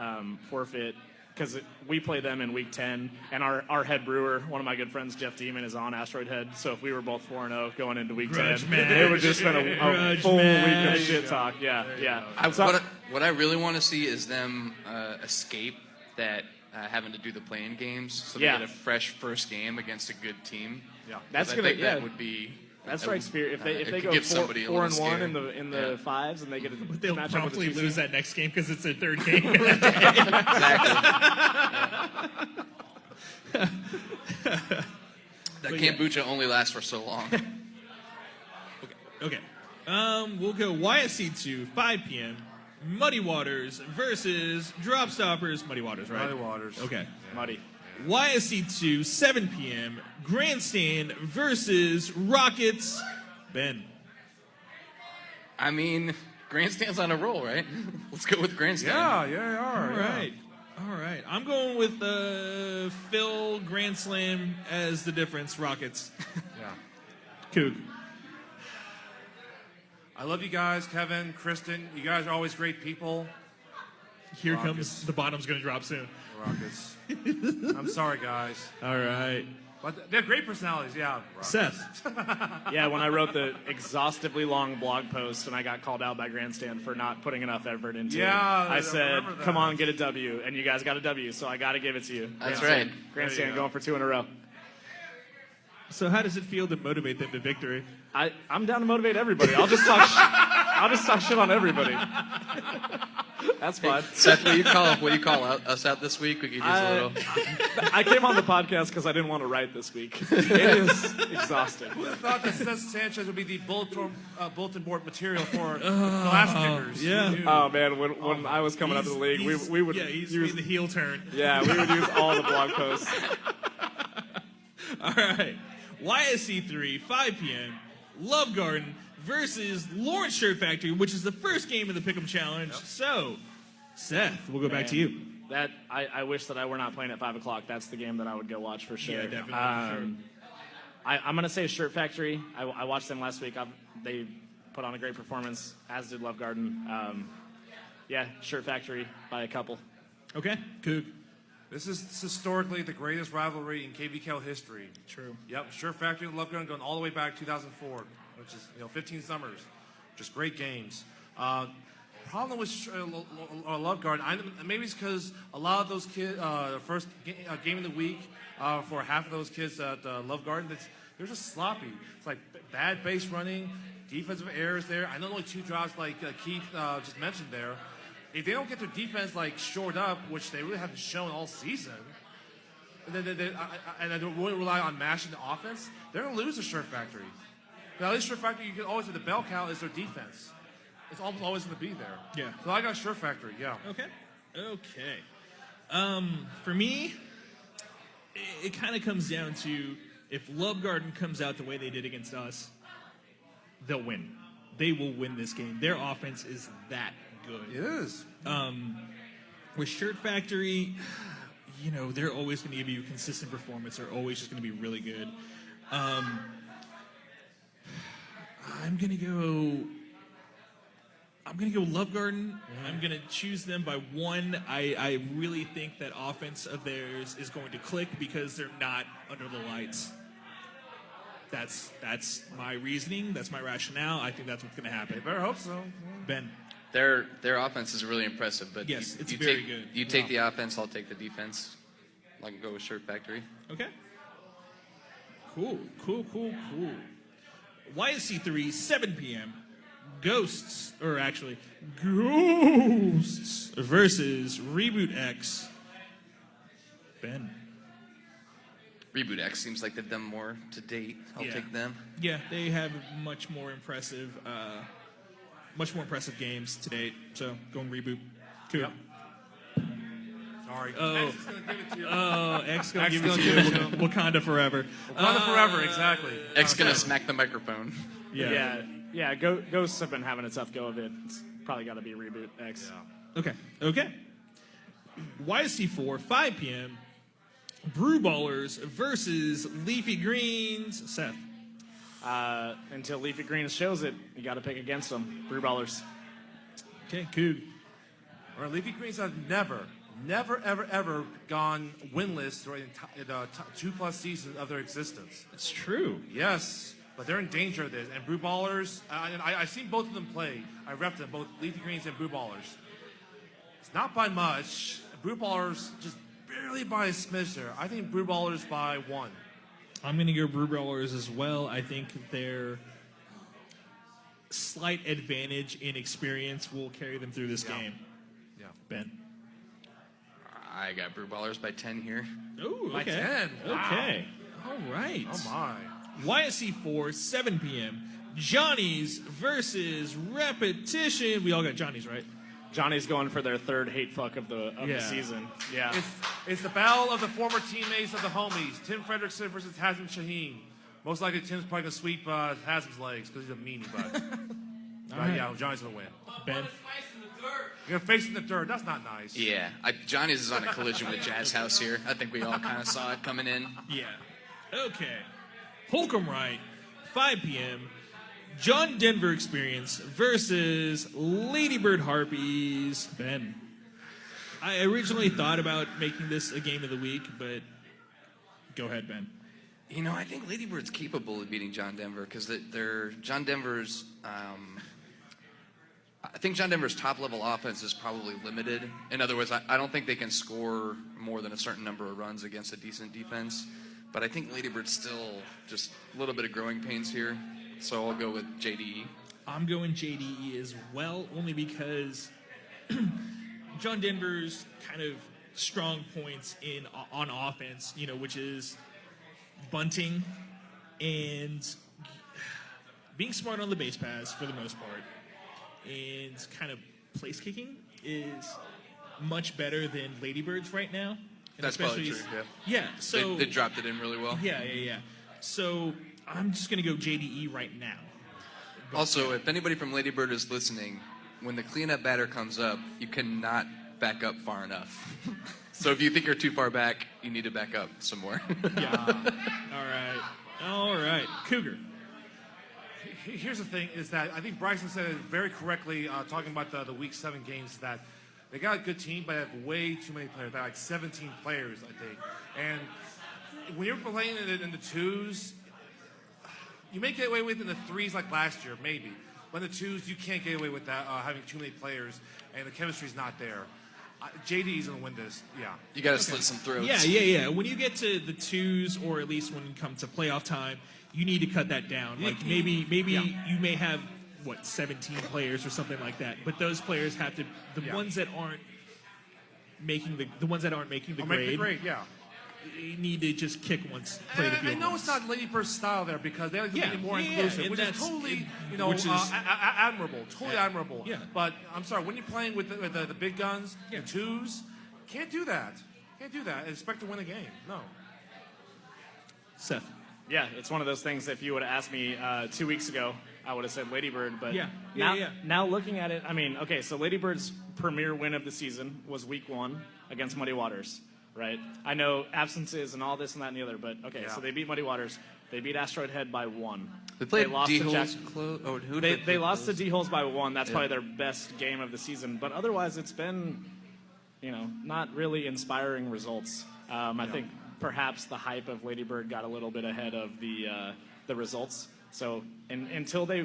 forfeit because we play them in week 10, and our head brewer, one of my good friends, Jeff Demon, is on Asteroid Head. So if we were both 4-0 going into week 10, it would just been a full week of shit talk. Yeah. What I really want to see is them escape that having to do the playing games, so they get a fresh first game against a good team. Yeah, that would be. That's right, Spirit. If they go 4-1 in the fives and they get a They'll matchup promptly with a lose that next game because it's their third game. That kombucha only lasts for so long. Okay. We'll go YSC2, 5 p.m. Muddy Waters versus Drop Stoppers. Muddy Waters, right? Muddy Waters. Okay. Yeah. Muddy. YSC2, 7 p.m. Grandstand versus Rockets. Ben. I mean, Grandstand's on a roll, right? Let's go with Grandstand. Yeah, they are. All right. I'm going with Phil Grand Slam as the difference. Rockets. Yeah. Coog. I love you guys, Kevin, Kristen. You guys are always great people. Here Rockets. comes the bottom's going to drop soon. Rockets. I'm sorry, guys. All right. But they have great personalities, yeah. Rockets. Seth. Yeah, when I wrote the exhaustively long blog post and I got called out by Grandstand for not putting enough effort into it, I said, come on, get a W. And you guys got a W, so I got to give it to you. That's Grandstand. right. Grandstand going for 2 in a row. So how does it feel to motivate them to victory? I'm down to motivate everybody. I'll just talk shit on everybody. That's fine. Seth, will you call us out this week? We could use a little. I came on the podcast because I didn't want to write this week. It is exhausting. Who would have thought that Seth Sanchez would be the bulletin board material for glass kickers? Yeah. Oh man, when I was coming up to the league, we would he's use the heel turn. Yeah, we would use all the blog posts. All right. YSC3, 5 p.m. Love Garden versus Lawrence Shirt Factory, which is the first game of the Pick'em Challenge. Yep. So, Seth, we'll go back to you. That I wish that I were not playing at 5 o'clock. That's the game that I would go watch for sure. Yeah, definitely. I'm going to say Shirt Factory. I watched them last week. They put on a great performance, as did Love Garden. Shirt Factory by a couple. Okay, Coog. This is historically the greatest rivalry in KBKL history. True. Yep, Shirt Factory and Love Garden going all the way back to 2004, which is 15 summers. Just great games. Problem with Love Garden, maybe it's because a lot of those kids, first game of the week for half of those kids at Love Garden, they're just sloppy. It's like bad base running, defensive errors there. I know only 2 drops like Keith just mentioned there. If they don't get their defense shored up, which they really haven't shown all season, and they won't rely on mashing the offense, they're going to lose the Shirt Factory. But at least Shirt Factory, you can always have the bell cow is their defense. It's almost always going to be there. Yeah. So I got Shirt Factory, yeah. Okay. For me, it kind of comes down to if Love Garden comes out the way they did against us, they'll win. They will win this game. Their offense is that good. It is. With Shirt Factory, they're always going to give you consistent performance. They're always just going to be really good. I'm going to go Love Garden. I'm going to choose them by 1. I really think that offense of theirs is going to click because they're not under the lights. That's my reasoning. That's my rationale. I think that's what's going to happen. You better hope so. Ben. Their offense is really impressive, but yes, it's you very take, good. You take the offense, I'll take the defense. I can go with Shirt Factory. Okay. Cool. YSC3, 7 p.m. Ghosts versus Reboot X. Ben. Reboot X seems like they've done more to date. I'll take them. Yeah, they have much more impressive games to date. So going Reboot. Cool. Yep. Sorry. Oh, X is going to give it to you. X going to give it to you. Wakanda forever. Wakanda forever, exactly. X going to smack the microphone. Yeah. Ghosts have been having a tough go of it. It's probably got to be Reboot X. Yeah. Okay. YSC4, 5 p.m. Brew Ballers versus Leafy Greens. Seth. Until Leafy Greens shows it, you got to pick against them. Brew Ballers. Okay, Coog. All right, Leafy Greens have never never, ever, ever gone winless through the 2+ seasons of their existence. That's true. Yes, but they're in danger of this. And Brew Ballers, I've seen both of them play. I repped them, both Leafy Greens and Brew Ballers. It's not by much. Brew Ballers just barely by a smidge there. I think Brew Ballers by 1. I'm going to go Brew Ballers as well. I think their slight advantage in experience will carry them through this game. Yeah. Ben? I got Brew Ballers by 10 here. Ooh, By okay. 10. Wow. Okay. All right. Oh, my. YSC 4, 7 p.m. Johnny's versus Repetition. We all got Johnny's, right? Johnny's going for their third hate fuck of the season. Yeah. It's the battle of the former teammates of the homies. Tim Fredrickson versus Hazem Shaheen. Most likely, Tim's probably going to sweep Hazem's legs because he's a meanie, but right. yeah, Johnny's going to win. Ben? You're going to face in the dirt. That's not nice. Yeah, Johnny's is on a collision with Jazz House here. I think we all kind of saw it coming in. Yeah. Okay. Holcomb Wright, 5 p.m. John Denver Experience versus Ladybird Harpies. Ben. I originally thought about making this a game of the week, but go ahead, Ben. You know, I think Ladybird's capable of beating John Denver because John Denver's. I think John Denver's top-level offense is probably limited. In other words, I don't think they can score more than a certain number of runs against a decent defense. But I think Ladybird's still just a little bit of growing pains here. So I'll go with JDE. I'm going JDE as well, only because John Denver's kind of strong points on offense, which is bunting and being smart on the base pass for the most part, and kind of place kicking is much better than Ladybird's right now. And That's probably true, yeah. So they dropped it in really well. Yeah. So I'm just going to go JDE right now. Also, if anybody from Ladybird is listening, when the cleanup batter comes up, you cannot back up far enough. So if you think you're too far back, you need to back up some more. All right. Cougar. Here's the thing, is that I think Bryson said it very correctly, talking about the Week 7 games, that they got a good team, but they have way too many players. They're like 17 players, I think. And when you're playing in the 2s, you may get away with it in the 3s like last year, maybe. But in the 2s, you can't get away with that, having too many players, and the chemistry's not there. JD's going to win this, yeah. You got to slit some throats. Yeah. When you get to the 2s, or at least when you come to playoff time, you need to cut that down. Like maybe you may have 17 players or something like that. But those players have to ones that aren't making the grade. Yeah. You need to just kick once. Play the field. I know it's not Ladybird's style there because they like to be more inclusive, which is totally admirable. Totally admirable. Yeah. But I'm sorry, when you're playing with the big guns, the 2s, can't do that. Can't do that and expect to win a game. No. Seth. Yeah, it's one of those things. If you would have asked me 2 weeks ago, I would have said Ladybird. But now looking at it, I mean, okay, so Ladybird's premier win of the season was Week 1 against Muddy Waters, right? I know absences and all this and that and the other, but okay, so they beat Muddy Waters. They beat Asteroid Head by 1. They lost D-Holes close. Oh, who they lost to D-Holes by 1. That's probably their best game of the season. But otherwise, it's been, not really inspiring results. I think perhaps the hype of Ladybird got a little bit ahead of the results. So until they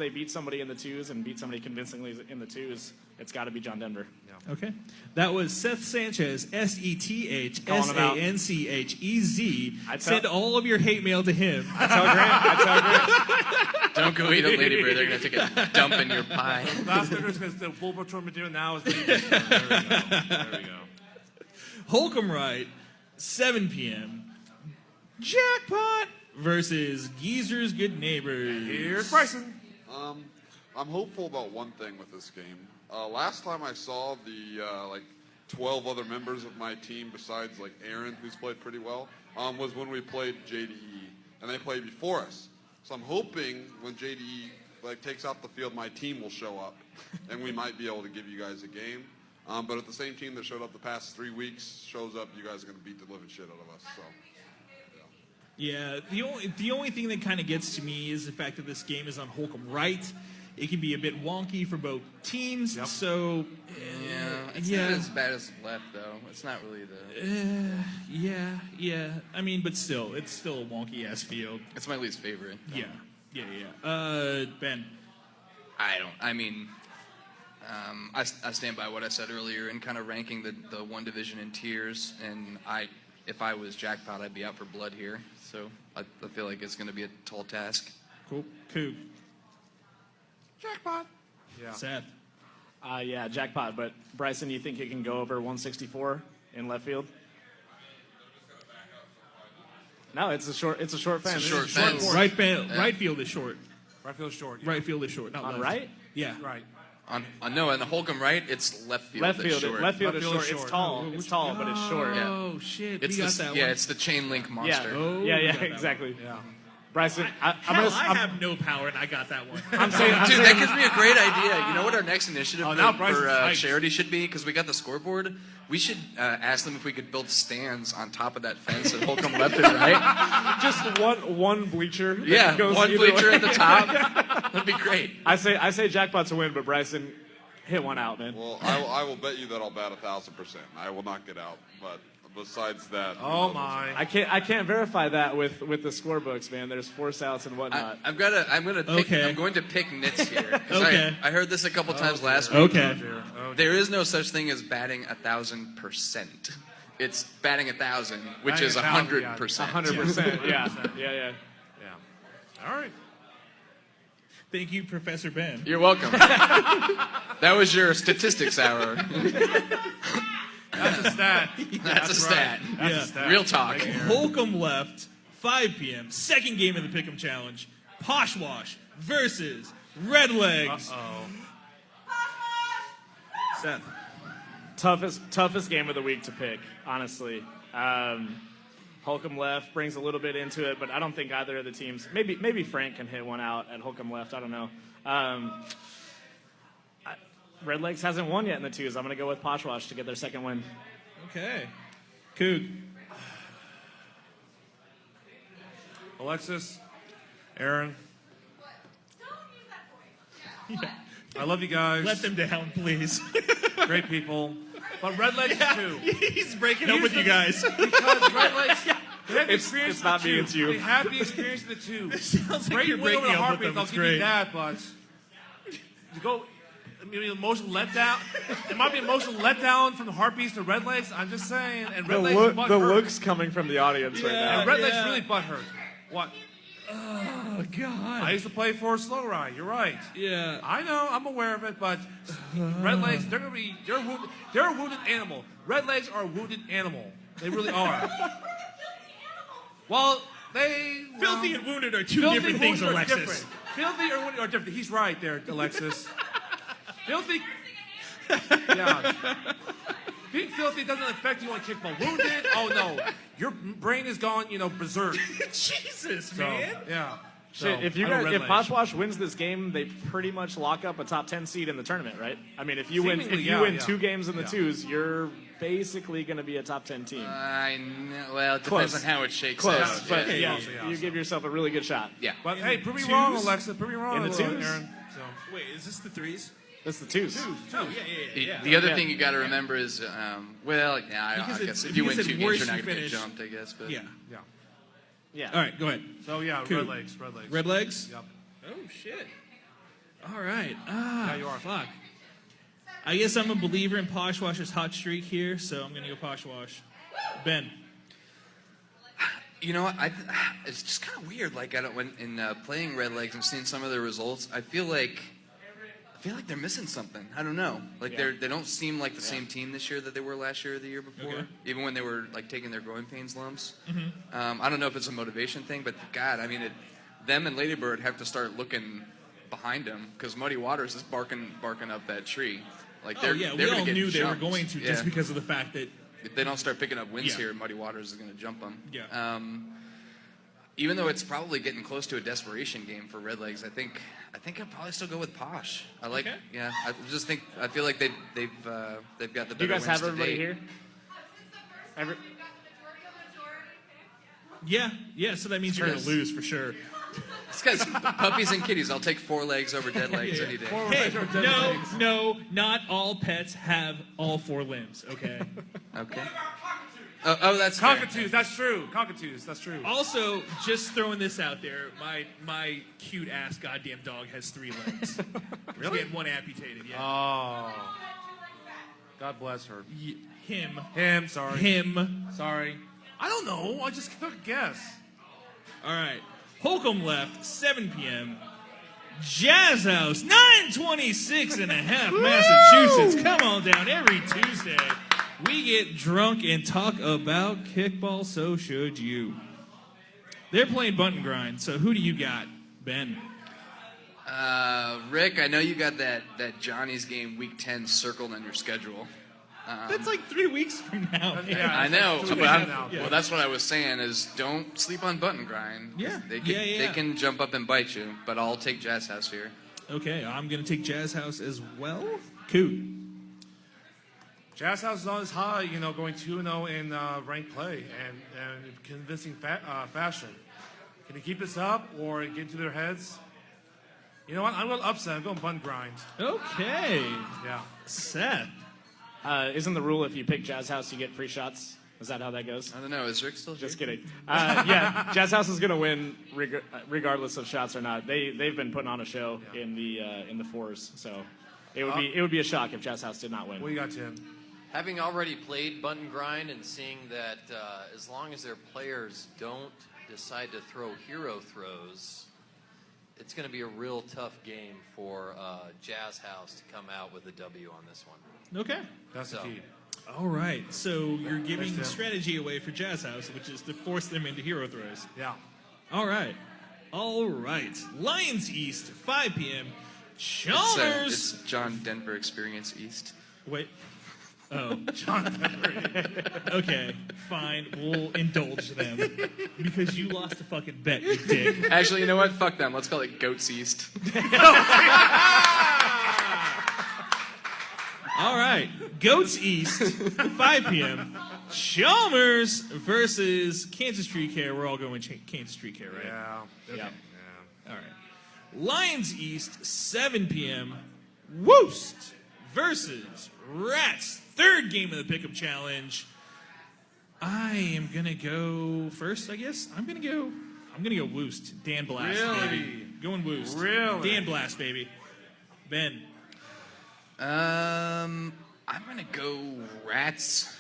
beat somebody in the 2s and beat somebody convincingly in the 2s, it's got to be John Denver. Yeah. Okay. That was Seth Sanchez, SETHSANCHEZ. Send all of your hate mail to him. I tell Grant. Don't go eat a Ladybird. They're going to take a dump in your pie. Last because the Bull Patrol material now is Ladybird. There we go. Holcomb Wright, 7 p.m. Jackpot versus Geezer's Good Neighbors. Here's Bryson. I'm hopeful about one thing with this game. Last time I saw the 12 other members of my team besides Aaron, who's played pretty well, was when we played JDE, and they played before us. So I'm hoping when JDE takes out the field, my team will show up, and we might be able to give you guys a game. But if the same team that showed up the past 3 weeks shows up, you guys are going to beat the living shit out of us. So. Yeah, the only thing that kind of gets to me is the fact that this game is on Holcomb Wright. It can be a bit wonky for both teams. Yep. So, It's Yeah. not as bad as left, though. It's not really the. Yeah. I mean, but still, it's still a wonky ass field. It's my least favorite. Yeah. Ben. I stand by what I said earlier in kind of ranking the one division in tiers, and if I was Jackpot, I'd be out for blood here. So I feel like it's going to be a tall task. Cool. Coog. Jackpot. Yeah. Seth. Yeah, Jackpot. But Bryson, you think it can go over 164 in left field? No, it's a short fence. It's a short fence. Right field is short. Right field is short. Yeah. Right field is short. Not On left. right? Yeah. Right. On the Holcomb right, it's left field. Left that's field. short. Left field is short. It's tall. It's tall, but it's short. Oh shit! It's we got that one. Yeah, it's the chain link monster. Yeah, we got that exactly. Yeah. Bryson, I have no power, and I got that one. I'm saying, Dude, that gives me a great idea. You know what our next initiative now for Bryson's hyped. charity should be? Because we got the scoreboard. We should ask them if we could build stands on top of that fence at Holcomb left and right. Just one bleacher. that Yeah, goes one either bleacher way. at the top. That'd be great. I say Jackpot to win, but Bryson, hit one out, man. Well, I will bet you that I'll bat 1,000%. I will not get out. But besides that, Oh my. I can't verify that with the scorebooks, man. There's force outs and whatnot. I'm going to pick nits here. 'Cause Okay. I heard this a couple times last week. Okay. There is no such thing as batting 1,000%. It's batting 1,000, which Batting is 1,000, 100%. 100%. Yeah. All right. Thank you, Professor Ben. You're welcome. That was your statistics hour. That's a stat. That's a stat. That's a stat. Real talk. Holcomb left, 5 p.m. Second game of the Pick'em Challenge. Poshwash versus Red Legs. Uh-oh. Seth. Toughest game of the week to pick, honestly. Holcomb left brings a little bit into it, but I don't think either of the teams. Maybe Frank can hit one out at Holcomb left. I don't know. Red Legs hasn't won yet in the twos. I'm going to go with Poshwash to get their second win. Okay. Coog. Alexis, Aaron. I love you guys. Let them down, please. Great people. But Red Legs too. He's breaking up with you guys. Because Red Legs, they have the experience it's not of the me, two. it's you. They have the experience of the two. Sounds like Great you're win over breaking the up with Harpies, them. I'll It's give you great. that, but to go, emotional letdown. It might be emotional letdown from the Harpies to Red Legs. I'm just saying. And Red Legs are The butthurt. looks coming from the audience right now. And Red Legs really butthurt. What? Oh, God. I used to play for Slow Ride. You're right. Yeah. I know. I'm aware of it, but Red Legs, they're a wounded animal. Red Legs are a wounded animal. They really are. Well, Filthy and wounded are two filthy different things, wounded are Alexis. different. Filthy or wounded are different. He's right there, Alexis. Filthy. Yeah. Being filthy doesn't affect you on kickball. Wounded? Oh no, your brain is gone. Berserk. Jesus, man. Yeah. Shit, So, if you I know guys, Red if Legs. Poshwash wins this game, they pretty much lock up a top 10 seed in the tournament, right? I mean, if you win Seemingly, yeah. 2 games in the Yeah. twos, you're basically going to be a top 10 team. I know. Well, it depends on how it shakes Close, out. but Yeah. you give yourself a really good shot. Yeah. But hey, prove me twos? wrong, Alexa. Prove me wrong, In the twos? Aaron. Wait, is this the threes? That's the twos. Oh, yeah. The other Yeah. thing you got to remember is, I guess if you win 2 games, you're not going to get jumped, I guess. But Yeah. Yeah. All right, go ahead. So yeah, Cool. Red Legs. Red Legs. Red Legs? Yep. Oh, shit. All right. Yeah, you are. Fuck. I guess I'm a believer in Poshwash's hot streak here, so I'm going to go Poshwash. Ben. You know what? It's just kind of weird. Like when playing Red Legs and seeing some of their results, I feel like they're missing something. I don't know. Like they don't seem like the same team this year that they were last year or the year before. Okay. Even when they were like taking their growing pains lumps. Mm-hmm. I don't know if it's a motivation thing, but God, I mean, them and Ladybird have to start looking behind them because Muddy Waters is barking up that tree. Like they're we gonna all get knew they were jumped. going to just Yeah. because of the fact that If they don't start picking up wins Yeah. here, Muddy Waters is going to jump them. Yeah. Even though it's probably getting close to a desperation game for Red Legs, I think I'd probably still go with Posh. I like, Okay. yeah. I feel like they've got the better Do you guys wins have to everybody date. here? Yeah, so that means you're going to lose for sure. This guy's puppies and kitties. I'll take 4 legs over dead legs any day. Hey, no, not all pets have all 4 limbs, okay? Okay. Oh, that's fair. Cockatoos. That's true. Cockatoos. That's true. Also, just throwing this out there, my cute ass goddamn dog has 3 legs. Really? She had 1 amputated. Yeah. Oh. God bless her. Him. Sorry. Him. Sorry. I don't know. I just took a guess. All right. Holcomb left, 7 p.m. Jazz House, 926 and a half, Massachusetts. Come on down every Tuesday. We get drunk and talk about kickball, so should you. They're playing bunt and grind, so who do you got, Ben? Rick, I know you got that Johnny's game week 10 circled on your schedule. That's like 3 weeks from now. I know, Like but yeah. well, that's what I was saying is don't sleep on bunt and grind. Yeah. They can jump up and bite you, but I'll take Jazz House here. Okay, I'm going to take Jazz House as well. Coot. Jazz House is on its high, going 2-0 in ranked play and convincing fashion. Can he keep this up or get into their heads? You know what? I'm going to upset. I'm going bunt grind. Okay. Yeah. Seth. Isn't the rule if you pick Jazz House, you get free shots? Is that how that goes? I don't know. Is Rick still here? Just kidding. Yeah, Jazz House is going to win regardless of shots or not. They've been putting on a show in the fours, so it would be a shock if Jazz House did not win. What do you got, Tim? Having already played bunt and grind and seeing that as long as their players don't decide to throw hero throws, it's going to be a real tough game for Jazz House to come out with a W on this one. Okay. That's the key. All right. So you're giving strategy away for Jazz House, which is to force them into hero throws. Yeah. All right. Lions East, 5 p.m. Chalmers. It's John Denver Experience East. Wait. Oh. John Denver. Okay. Fine. We'll indulge them. Because you lost a fucking bet, you dick. Actually, you know what? Fuck them. Let's call it Goats East. All right. Goats East, 5 p.m. Chalmers versus Kansas Tree Care. We're all going Kansas Tree Care, right? Yeah. Okay. Yeah. All right. Lions East, 7 p.m. Woost versus Rats. 3rd game of the Pickup Challenge. I am going to go first, I guess. I'm going to go Woost. Dan Blast, baby. Going Woost. Really? Dan Blast, baby. Ben. I'm gonna go Rats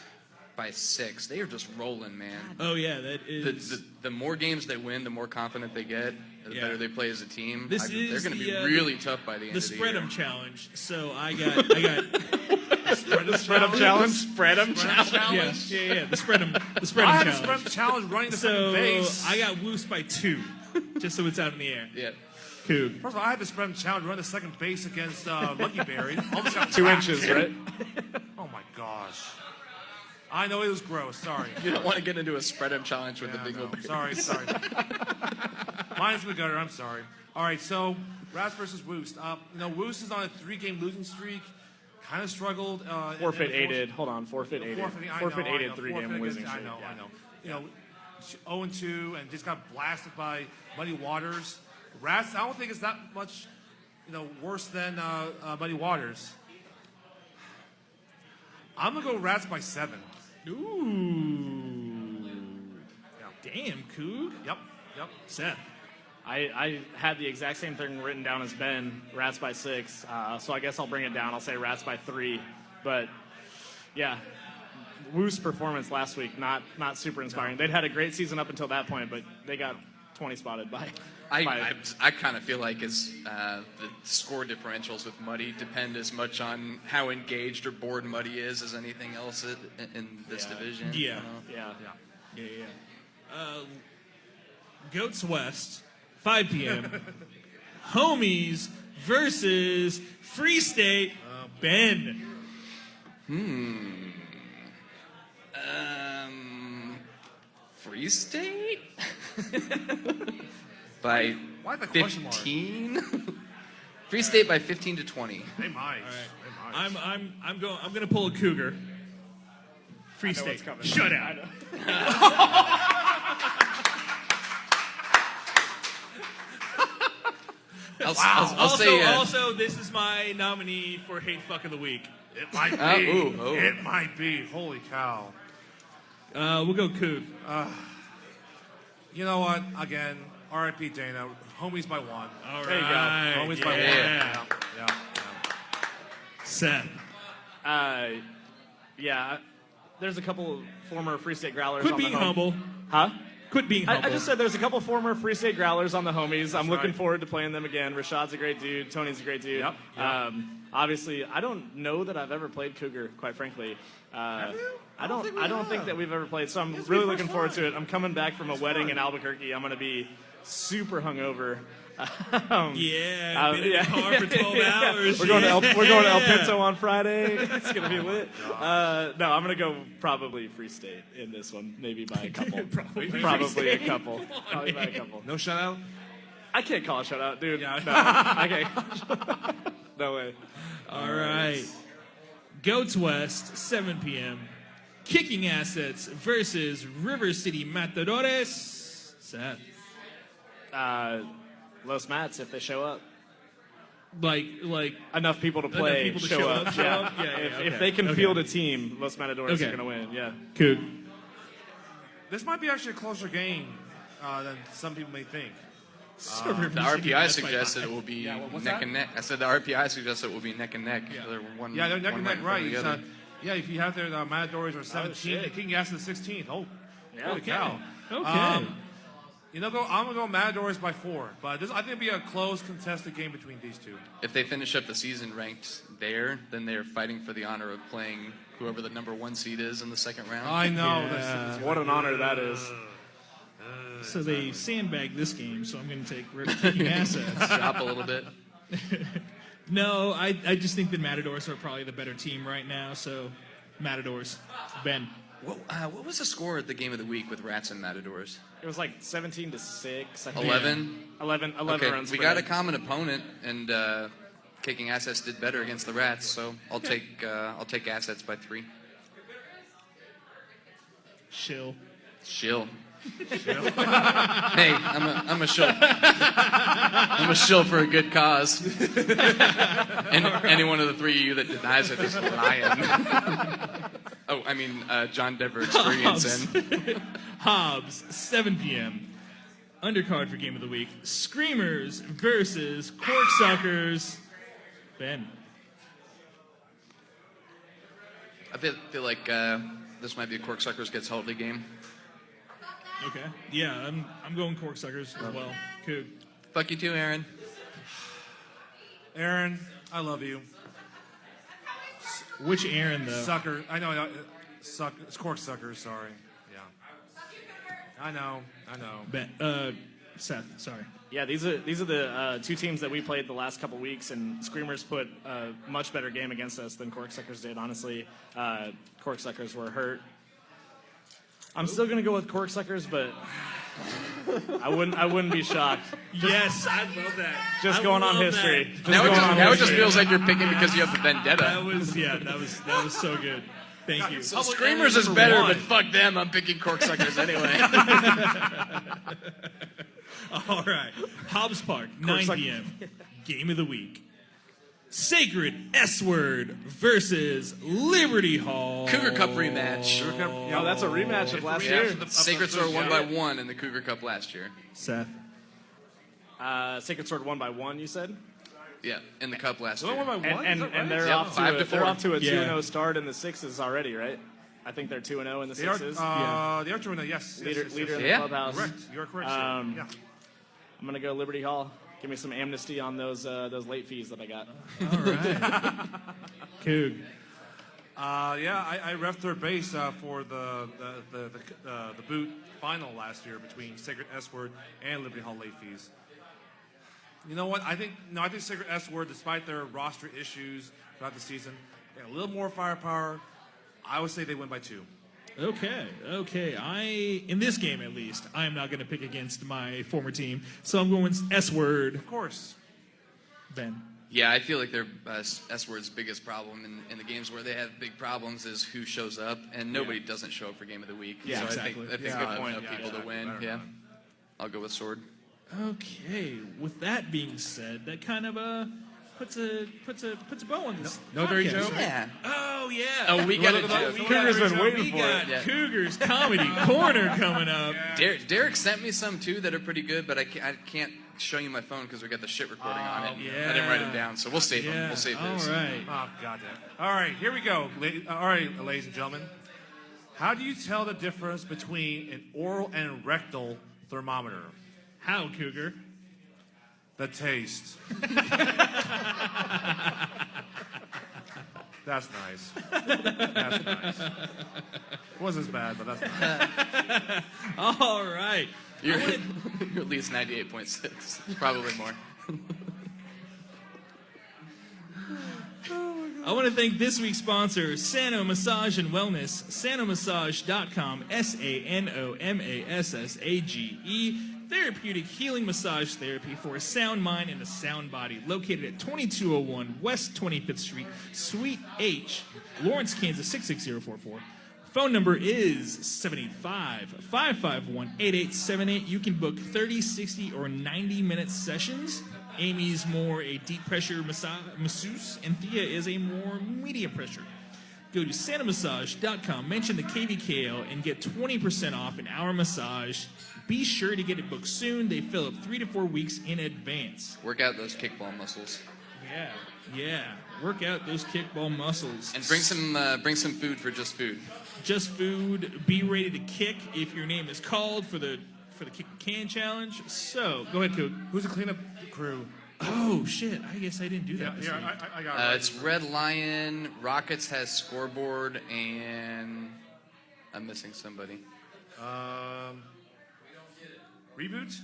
by 6. They are just rolling, man. Oh yeah, that is. The more games they win, the more confident they get. The better they play as a team. This they're going to be really tough by the end of the year. The Spread'em Challenge. So I got Spread'em Challenge. Spread'em Challenge. Yeah. The Spread'em Challenge. I had a Spread'em Challenge running the second base. So I got Woos by 2, just so it's out in the air. Yeah. Coog. First of all, I had the Spread'em Challenge run the second base against Lucky Berry. Almost got 2 whacked. inches, right? Oh my gosh. I know it was gross. Sorry. You don't want to get into a Spread'em Challenge with the Dingle Bears. Sorry. Mine's the gutter. I'm sorry. All right, so Rats versus Woost. Woost is on a 3-game losing streak. Kind of struggled. Forfeit aided. Hold on. Forfeit aided. Forfeit aided 3-game losing streak. I know. 0-2 and just got blasted by Muddy Waters. Rats, I don't think it's that much, worse than Muddy Waters. I'm gonna go Rats by 7. Ooh. Damn, Coog. Yep. Seth. I had the exact same thing written down as Ben, Rats by 6. So I guess I'll bring it down. I'll say Rats by 3. But yeah, Woo's performance last week not super inspiring. They'd had a great season up until that point, but they got 20 spotted by. I kind of feel like the score differentials with Muddy depend as much on how engaged or bored Muddy is as anything else in this division. Yeah. Goats West, 5 p.m. Homies versus Free State. Ben. Free State? By Why the question mark? 15? Free State by 15 to 20. They might. I'm going to pull a Cougar. Free State. Shut out. I'll say. Also, this is my nominee for Hate Fuck of the Week. It might be. Oh. It might be. Holy cow. We'll go Coog. You know what? Again, R.I.P. Dana. Homies by one. All there right. you go. Homies by one. Yeah. Seth. Yeah. There's a couple former Free State Growlers Quit on the being humble. Huh? Quit being humble. I just said there's a couple former Free State Growlers on the homies. I'm looking right. forward to playing them again. Rashad's a great dude. Tony's a great dude. Yep. Obviously, I don't know that I've ever played Cougar, quite frankly. I don't think that we've ever played, so I'm really looking forward to it. I'm coming back from a wedding in Albuquerque. I'm going to be super hungover. Been in the car for 12 hours. We're going to El Pinto on Friday. It's going to be lit. No, I'm going to go probably Free State in this one, maybe by a couple. Probably a couple. Probably by a couple. No shutout? I can't call a shutout, dude. No, I can't call a shutout. No way. All right. Goats West, 7 p.m. Kicking Assets versus River City Matadores. Seth. Los Mats if they show up. Like enough people to play, people to show up. Yeah. If they can field a team, Los Matadores are going to win. Yeah. Cool. This might be actually a closer game than some people may think. The RPI suggested it will be neck and neck. I said the RPI suggested it will be neck and neck. Yeah, They're they're neck and neck, right? If you have their Matadors are 17, the King Assets 16. Oh, holy cow. Okay. I'm gonna go Matadors by 4, but I think it'll be a close, contested game between these two. If they finish up the season ranked there, then they're fighting for the honor of playing whoever the number 1 seed is in the second round. I know. Yeah. What an honor that is. So they sandbagged this game, so I'm going to take Kicking Assets. Drop a little bit. No, I just think the Matadors are probably the better team right now, so Matadors. Ben. What was the score at the game of the week with Rats and Matadors? It was like 17-6. 11? 11 okay, runs. We got a common opponent, and Kicking Assets did better against the Rats, so I'll take Assets by 3. Shill. Hey, I'm a shill. I'm a shill for a good cause. And any one of the 3 of you that denies it is lying. John Dever experience in. Hobbs, 7 p.m. Undercard for Game of the Week. Screamers versus Corksuckers. Ben. I feel like this might be a Corksuckers gets healthy game. Okay. Yeah, I'm going Corksuckers as well. Cool. Fuck you too, Aaron. Aaron, I love you. Which Aaron, though? Sucker. I know. It's Corksuckers, sorry. Yeah. I know. Seth, sorry. Yeah, these are the 2 teams that we played the last couple weeks, and Screamers put a much better game against us than Corksuckers did, honestly. Corksuckers were hurt. I'm still going to go with Corksuckers, but I wouldn't be shocked. Yes, I love that. Just going on history. Now it just feels like you're picking because you have the vendetta. That was so good. Thank you. So Screamers is better, but fuck them. I'm picking Corksuckers anyway. All right. Hobbs Park, 9 p.m. Game of the Week. Sacred S-Word versus Liberty Hall. Cougar Cup rematch. Oh, that's a rematch of last year. Sacred Sword won by 1 in the Cougar Cup last year. Seth. Sacred Sword won by 1, you said? Yeah, in the Cup last year. Won by 1? And they're off to a 2-0 start in the 6s already, right? I think they're 2-0 in the 6s. They are 2-0, yes. Leader in the clubhouse. Correct. You're correct. I'm going to go Liberty Hall. Give me some amnesty on those late fees that I got. All right. Coog. I ref third base for the boot final last year between Sacred S-Word and Liberty Hall late fees. You know what? I think Sacred S-Word, despite their roster issues throughout the season, they got a little more firepower. I would say they win by 2. Okay. In this game at least, I am not going to pick against my former team, so I'm going S-Word. Of course. Ben. Yeah, I feel like their S-Word's biggest problem in the games where they have big problems is who shows up, and nobody doesn't show up for Game of the Week. Yeah, so exactly. I think they'll have enough people to win. Yeah. I'll go with Sword. Okay. With that being said, that kind of puts a bow on this. No dirty podcast, joke? right? Yeah. Oh yeah. Oh, we got a joke. Cougar's been waiting for it. Yeah. Cougars Comedy Corner coming up. Derek sent me some too that are pretty good, but I can't show you my phone because we got the shit recording on it. yeah. I didn't write them down, so we'll save them. Yeah. We'll save All those. right. Oh, goddamn. All right, here we go. All right, ladies and gentlemen. How do you tell the difference between an oral and rectal thermometer? How, Cougar? The taste. That's nice. That's nice. Wasn't as bad, but that's nice. All right. You're at least 98.6. Probably more. I want to thank this week's sponsor, Sano Massage and Wellness, sanommassage.com, SANOMASSAGE, therapeutic healing massage therapy for a sound mind and a sound body, located at 2201 West 25th Street, Suite H, Lawrence, Kansas 66044. Phone number is 785-551-8878. You can book 30, 60, or 90-minute sessions. Amy's more a deep pressure masseuse, and Thea is a more medium pressure. Go to sanommassage.com, mention the KVKL, and get 20% off an hour massage. Be sure to get it booked soon. They fill up 3 to 4 weeks in advance. Work out those kickball muscles. Yeah. Work out those kickball muscles. And bring some food for Just Food. Just Food. Be ready to kick if your name is called for the Kick the Can Challenge. So, go ahead, Coop. Who's the cleanup crew? Oh, shit. I guess I didn't do that this week. I got it. It's Red Lion, Rockets has scoreboard, and I'm missing somebody. Reboot?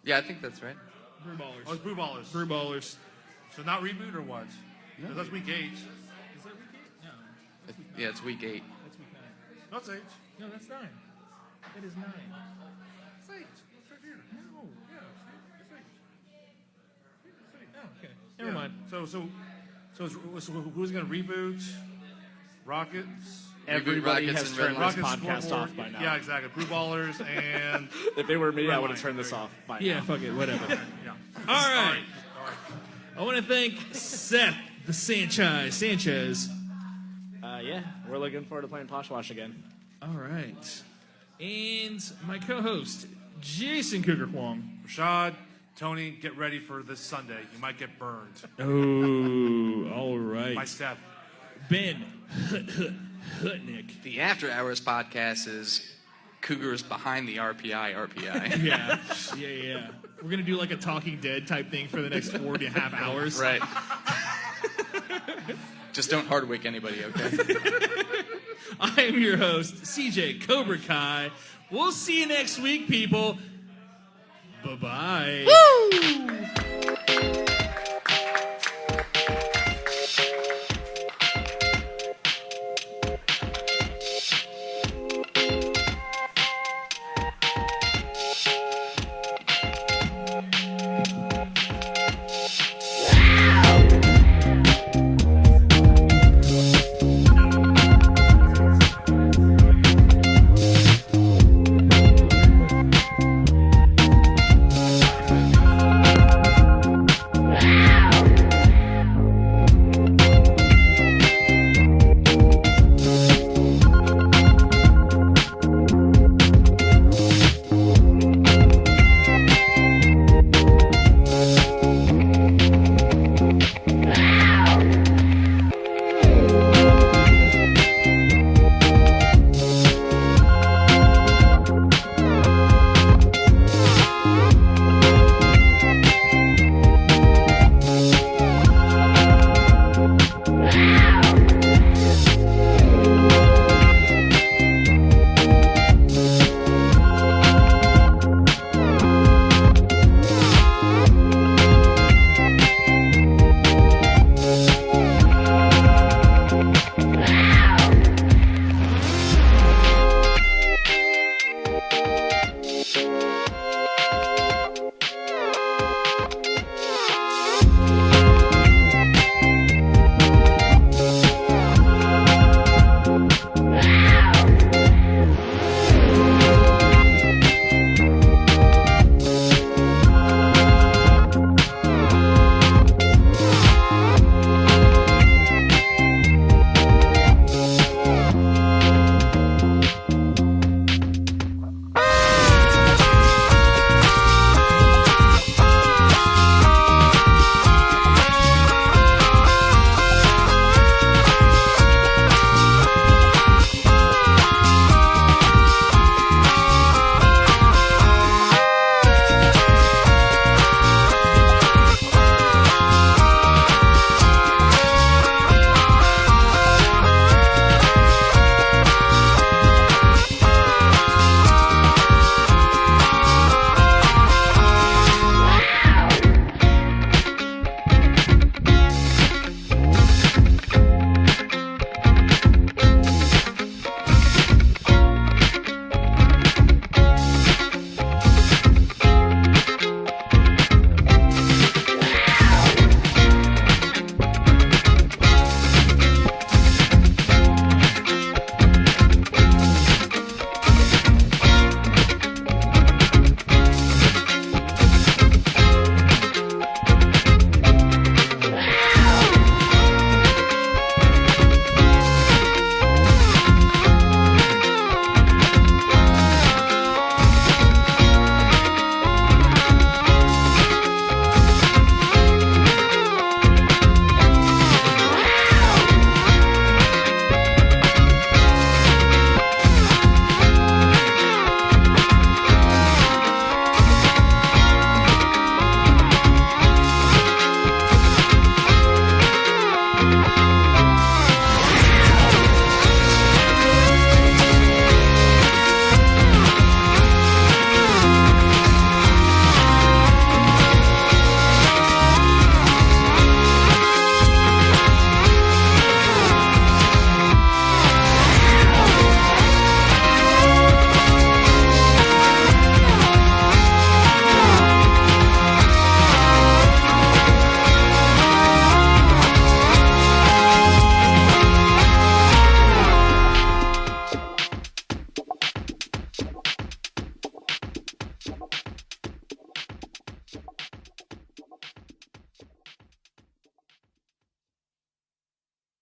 Yeah, I think that's right. Brew Ballers. Oh, it's Brew Ballers. Brew Ballers. So not reboot or what? No. That's week 8. Is that week 8? No. Yeah, it's week 8. That's week 9. That's 8. No, that's 9. It is 9. It's 8. It's right here. No. Yeah, it's 8. It's 8. Oh, okay. Never mind. So who's going to reboot? Rockets? Everybody Rockets has and turned Red this Rockets podcast scoreboard. off by now. Yeah, exactly. Brew Ballers and... If it were me, Red I would have Lion. turned this There you off by Yeah, now. fuck it. Whatever. Yeah. All right. I want to thank Seth the Sanchez. Yeah, we're looking forward to playing Poshwash again. All right. And my co-host, Jason Cougar Kwong. Rashad, Tony, get ready for this Sunday. You might get burned. Oh, all right. By Seth. Ben Hutnick. The After Hours podcast is Cougars behind the RPI. Yeah. We're going to do like a Talking Dead type thing for the next 4.5 hours. Right. Just don't hardwick anybody, okay? I am your host, CJ Cobra Kai. We'll see you next week, people. Bye-bye. Woo!